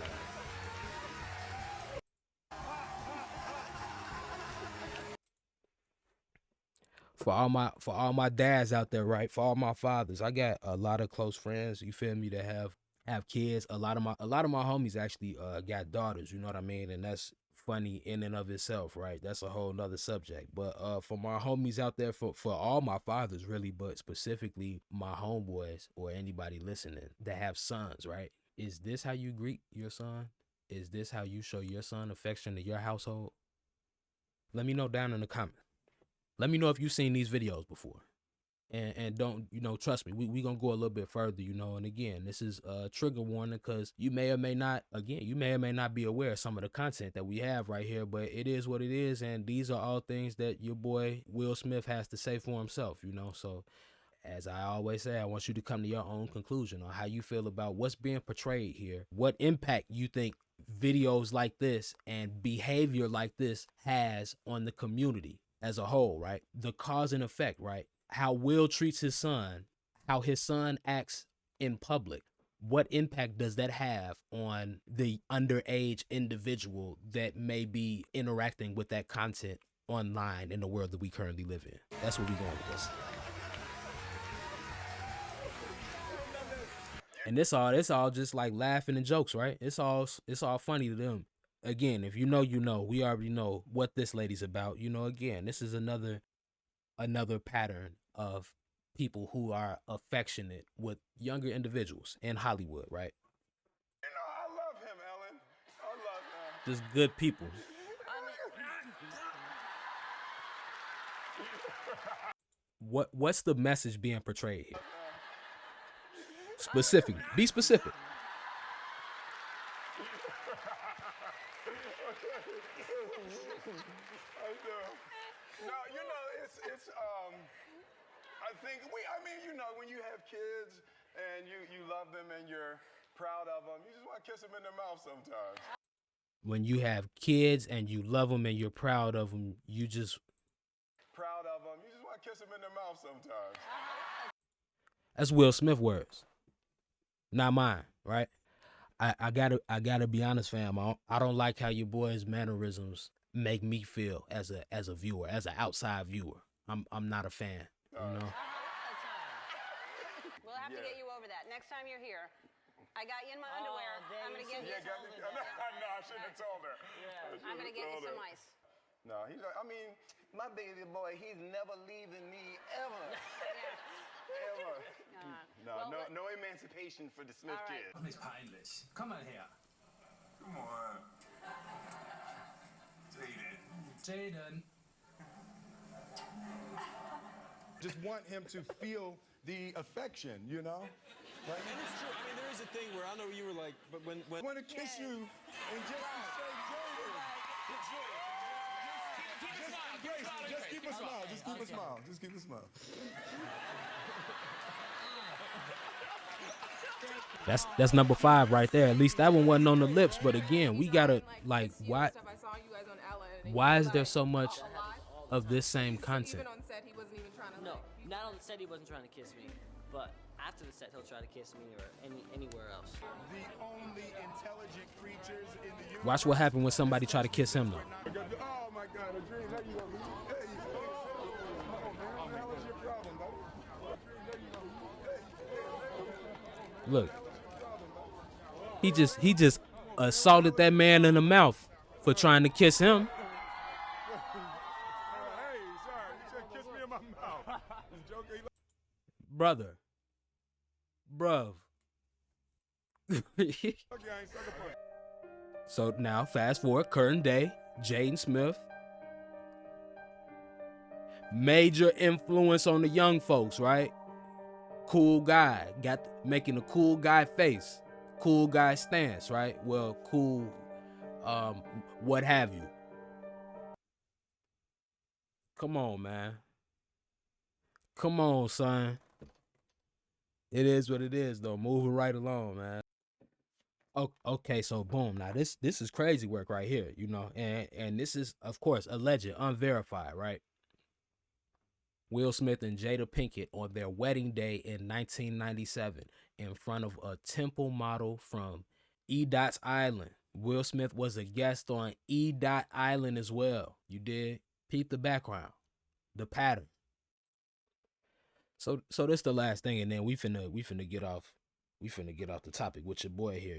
For all my dads out there, right? For all my fathers, I got a lot of close friends. You feel me? That have kids. A lot of my homies actually got daughters. You know what I mean? And that's funny in and of itself, right? That's a whole nother subject. But for my homies out there, for all my fathers really, but specifically my homeboys or anybody listening that have sons, right? Is this how you greet your son? Is this how you show your son affection to your household? Let me know down in the comments. Let me know if you've seen these videos before. And don't, trust me, we gonna go a little bit further, and again, this is a trigger warning because you may or may not be aware of some of the content that we have right here, but it is what it is, and these are all things that your boy Will Smith has to say for himself, so as I always say, I want you to come to your own conclusion on how you feel about what's being portrayed here, what impact you think videos like this and behavior like this has on the community as a whole, right? The cause and effect, right? How Will treats his son, how his son acts in public. What impact does that have on the underage individual that may be interacting with that content online in the world that we currently live in? That's where we're going with this. And it's all just like laughing and jokes, right? It's all funny to them. Again, if you know, we already know what this lady's about. Again, this is another pattern of people who are affectionate with younger individuals in Hollywood, right? I love him, Ellen. I love him. Just good people. What's the message being portrayed here? Specifically. Be specific. I think when you have kids and you love them and you're proud of them, you just want to kiss them in their mouth sometimes. When you have kids and you love them and you're proud of them, you just want to kiss them in their mouth sometimes. That's Will Smith words, not mine, right? I gotta be honest, fam. I don't like how your boy's mannerisms make me feel as a viewer, as an outside viewer. I'm not a fan, We'll have to get you over that. Next time you're here, I got you in my underwear. I'm going to get you some. No, I shouldn't have told her. I'm going to get you some ice. No, my baby boy, he's never leaving me ever. Ever. No emancipation for the Smith kid. It's peinlich. Komm mal her. Come on. Jaden. Just want him to feel the affection, Like, and it's true. There is a thing where I know you were like, but when I want to kiss you and just say, Just keep a smile. Just keep a smile. Just keep a smile. That's number 5 right there. At least that one wasn't on the lips. But again, we gotta why is there so much of this same content? No, not on the set he wasn't trying to kiss me, but after the set he'll try to kiss me or anywhere else. The only intelligent creatures in the universe. Watch what happened when somebody try to kiss him though. Oh my God, a dream. There you go. There you go. Oh man, what the hell is your problem, buddy? Look, he just assaulted that man in the mouth for trying to kiss him. Hey, sorry, you said kiss me in my mouth. Brother. Bruv. So now, fast forward, current day, Jaden Smith. Major influence on the young folks, right? Cool guy, making a cool guy face, cool guy stance, right? Well, cool, what have you. Come on, man. Come on, son. It is what it is, though. Moving right along, man. Okay, so boom. Now this is crazy work right here, and this is, of course, alleged, unverified, right? Will Smith and Jada Pinkett on their wedding day in 1997 in front of a temple model from E-Dot's Island. Will Smith was a guest on E-Dot Island as well. You did? Peep the background, the pattern. So this the last thing, and then we finna get off the topic with your boy here,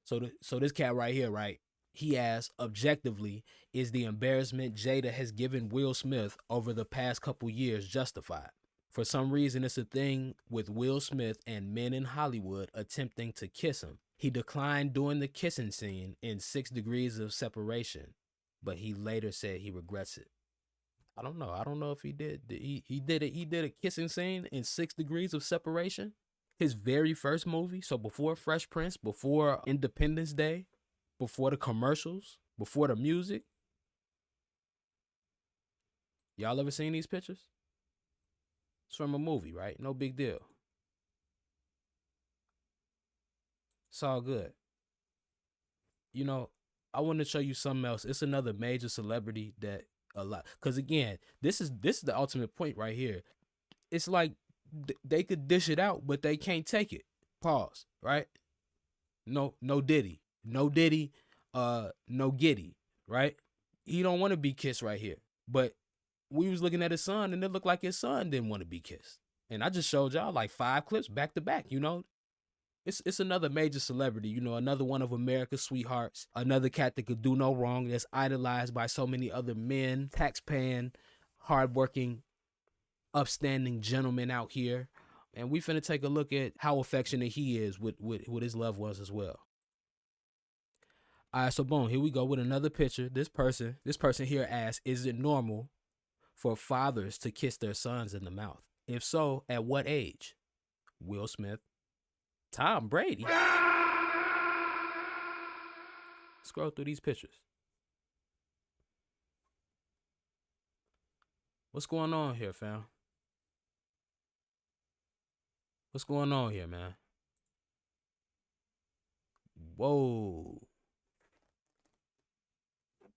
So this cat right here, right? He asks, objectively, is the embarrassment Jada has given Will Smith over the past couple years justified? For some reason, it's a thing with Will Smith and men in Hollywood attempting to kiss him. He declined doing the kissing scene in 6 Degrees of Separation, but he later said he regrets it. I don't know. I don't know if he did. He did it. He did a kissing scene in 6 Degrees of Separation, his very first movie. So before Fresh Prince, before Independence Day, before the commercials, before the music. Y'all ever seen these pictures? It's from a movie, right? No big deal. It's all good. You know, I want to show you something else. It's another major celebrity that a lot, because again, this is the ultimate point right here. It's like they could dish it out, but they can't take it. Pause. Right? No Diddy, no Giddy, right? He don't want to be kissed right here, but we was looking at his son, and it looked like his son didn't want to be kissed. And I just showed y'all like 5 clips back to back. You know, it's another major celebrity. You know, another one of America's sweethearts. Another cat that could do no wrong. That's idolized by so many other men, tax-paying, hardworking, upstanding gentlemen out here. And we finna take a look at how affectionate he is with his loved ones as well. All right, so boom, here we go with another picture. This person here asks, is it normal for fathers to kiss their sons in the mouth? If so, at what age? Will Smith, Tom Brady. Scroll through these pictures. What's going on here, fam? What's going on here, man? Whoa.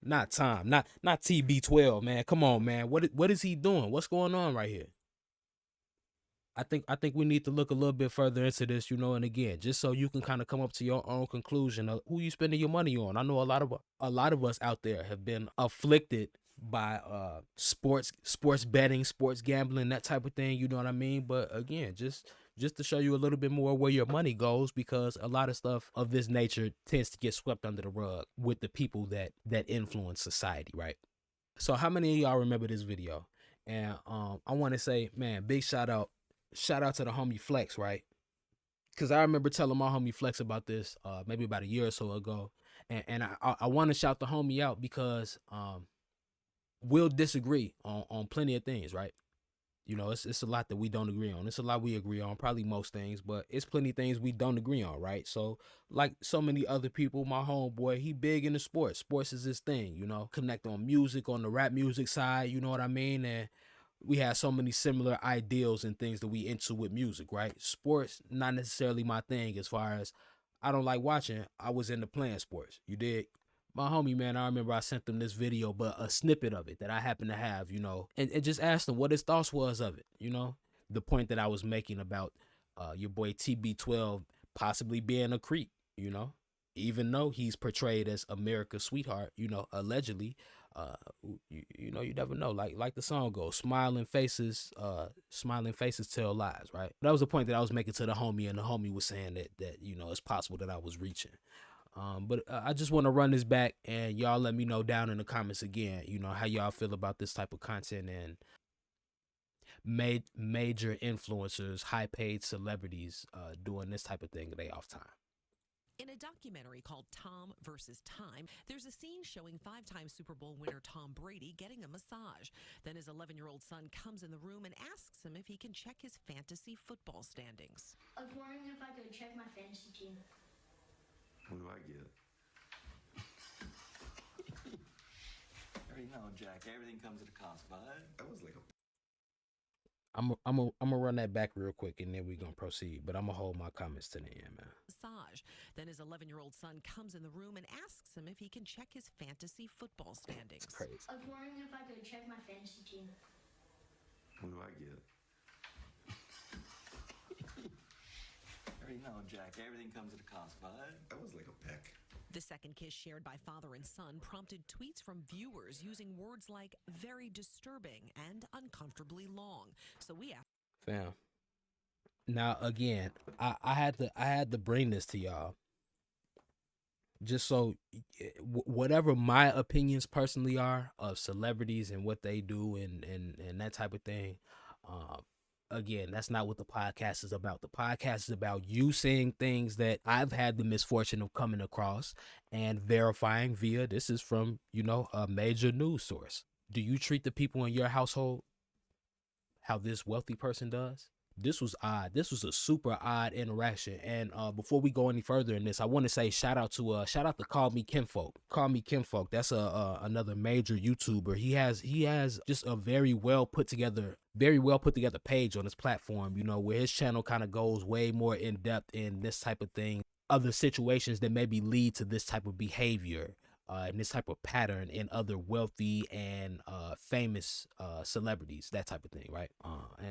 Not Tom, not TB12, man. Come on, man. What is he doing? What's going on right here? I think we need to look a little bit further into this, you know, and again, just so you can kind of come up to your own conclusion of who you spending your money on. I know a lot of us out there have been afflicted by sports betting, sports gambling, that type of thing, you know what I mean? But again, just to show you a little bit more where your money goes, because a lot of stuff of this nature tends to get swept under the rug with the people that influence society, right? So how many of y'all remember this video? And I want to say, man, big shout out to the homie Flex, right? Because I remember telling my homie Flex about this maybe about a year or so ago. And I want to shout the homie out because we'll disagree on plenty of things, right? You know, it's a lot that we don't agree on. It's a lot we agree on, probably most things, but it's plenty of things we don't agree on, right? So, like so many other people, my homeboy, he big into sports. Sports is his thing, you know. Connect on music, on the rap music side, you know what I mean? And we have so many similar ideals and things that we into with music, right? Sports, not necessarily my thing as far as I don't like watching. I was into playing sports. You dig? My homie, man, I remember I sent him this video, but a snippet of it that I happen to have, you know, and just asked him what his thoughts was of it, you know, the point that I was making about your boy TB12 possibly being a creep, you know, even though he's portrayed as America's sweetheart, you know, allegedly, you know, you never know, like the song goes, smiling faces tell lies, right? That was the point that I was making to the homie, and the homie was saying that you know, it's possible that I was reaching. But I just want to run this back, and y'all let me know down in the comments again, you know, how y'all feel about this type of content and major influencers, high-paid celebrities doing this type of thing at their off time. In a documentary called Tom vs. Time, there's a scene showing 5-time Super Bowl winner Tom Brady getting a massage. Then his 11-year-old son comes in the room and asks him if he can check his fantasy football standings. I was wondering if I could check my fantasy team. What do I get? You know, Jack, everything comes at a cost, bud. That was like a... I'm gonna run that back real quick, and then we're gonna proceed. But I'm gonna hold my comments to the end, man. Massage. Then his 11-year-old son comes in the room and asks him if he can check his fantasy football standings. It's crazy. I was wondering if I could check my fantasy team. What do I get? You know, Jack, everything comes at a cost, bud. That was like a peck. The second kiss shared by father and son prompted tweets from viewers using words like very disturbing and uncomfortably long. So we have... Fam. Now again, I had to bring this to y'all. Just so whatever my opinions personally are of celebrities and what they do and that type of thing, again, that's not what the podcast is about. The podcast is about you seeing things that I've had the misfortune of coming across and verifying via, this is from, a major news source. Do you treat the people in your household how this wealthy person does? This was odd. This was a super odd interaction. And before we go any further in this, I want to say shout out to Call Me Kinfolk. Call Me Kinfolk. That's another major YouTuber. He has just a very well put together page on his platform. Where his channel kind of goes way more in depth in this type of thing, other situations that maybe lead to this type of behavior. And this type of pattern in other wealthy and famous celebrities, that type of thing, right?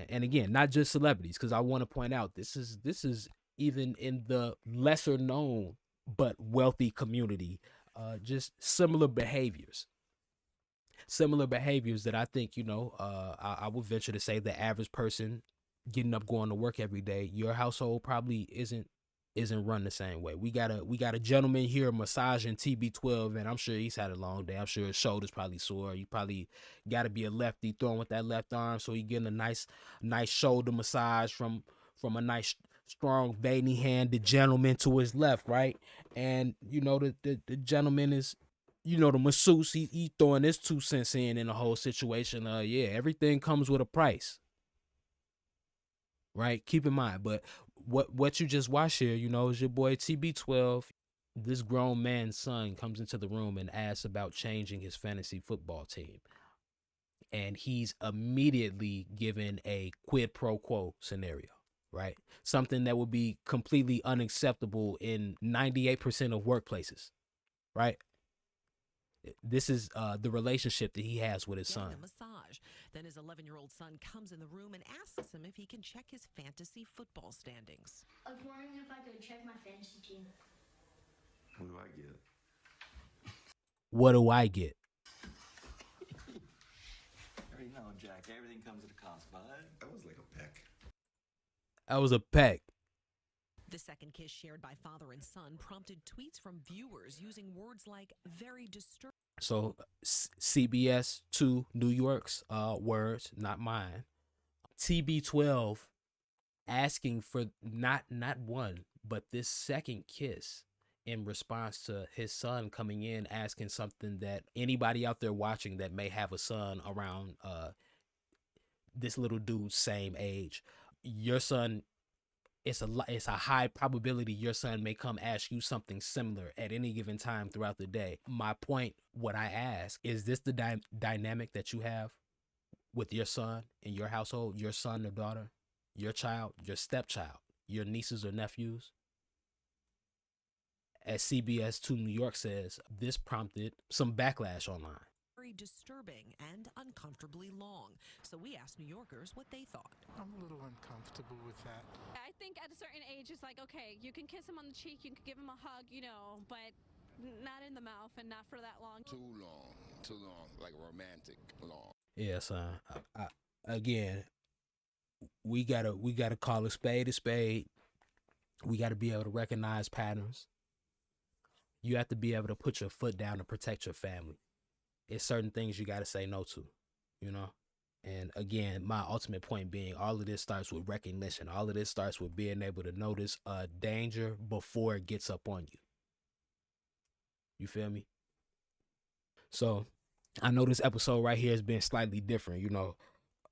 And again, not just celebrities, because I want to point out this is even in the lesser known but wealthy community, just similar behaviors that I think I would venture to say the average person getting up going to work every day, your household probably isn't run the same way. We got a gentleman here massaging TB12, and I'm sure he's had a long day. I'm sure his shoulder's probably sore. You probably got to be a lefty throwing with that left arm, so he getting a nice shoulder massage from a nice strong veiny handed gentleman to his left, right? And the gentleman is, the masseuse, he throwing his 2 cents in the whole situation. Everything comes with a price, right? Keep in mind, but what you just watched here, is your boy TB12. This grown man's son comes into the room and asks about changing his fantasy football team. And he's immediately given a quid pro quo scenario, right? Something that would be completely unacceptable in 98% of workplaces, right? This is the relationship that he has with his son. A massage. Then his 11-year-old son comes in the room and asks him if he can check his fantasy football standings. I was wondering if I could check my fantasy team. What do I get? What do I get? You know, Jack, everything comes at a cost, bud. That was like a peck. That was a peck. The second kiss shared by father and son prompted tweets from viewers using words like very disturbing. So CBS 2 New York's words, not mine. TB12 asking for not one, but this second kiss in response to his son coming in asking something that anybody out there watching that may have a son around this little dude's same age, your son, it's a high probability your son may come ask you something similar at any given time throughout the day. My point, what I ask, is this the dynamic that you have with your son in your household, your son or daughter, your child, your stepchild, your nieces or nephews? As CBS 2 New York says, this prompted some backlash online. Very disturbing and uncomfortably long. So we asked New Yorkers what they thought. I'm a little uncomfortable with that. I think at a certain age, it's like, okay, you can kiss him on the cheek, you can give him a hug, but not in the mouth and not for that long. Too long, like romantic long. Yeah, son. Again, we gotta call a spade a spade. We gotta be able to recognize patterns. You have to be able to put your foot down to protect your family. It's certain things you got to say no to, And again, my ultimate point being, all of this starts with recognition. All of this starts with being able to notice danger before it gets up on you. You feel me? So I know this episode right here has been slightly different,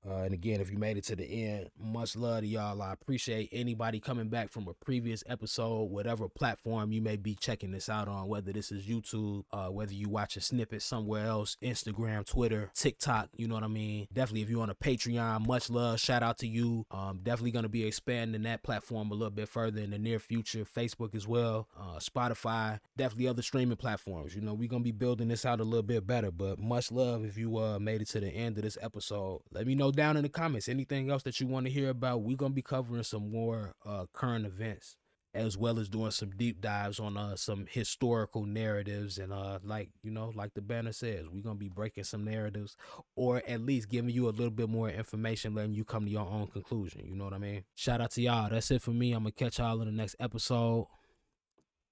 And again, if you made it to the end, much love to y'all. I appreciate anybody coming back from a previous episode, whatever platform you may be checking this out on, whether this is YouTube, whether you watch a snippet somewhere else, Instagram, Twitter, TikTok, you know what I mean? Definitely if you're on a Patreon, much love. Shout out to you. Definitely going to be expanding that platform a little bit further in the near future. Facebook as well, Spotify, definitely other streaming platforms. We're going to be building this out a little bit better, but much love if you made it to the end of this episode. Let me know down in the comments anything else that you want to hear about. We're gonna be covering some more current events, as well as doing some deep dives on some historical narratives, and like the banner says, we're gonna be breaking some narratives, or at least giving you a little bit more information, letting you come to your own conclusion. You know what I mean? Shout out to y'all. That's it for me. I'm gonna catch y'all in the next episode.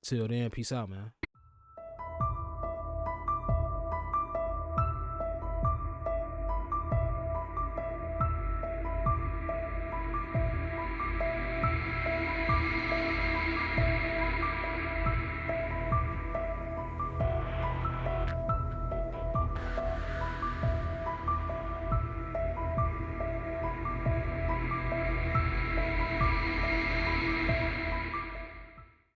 Till then, peace out, man.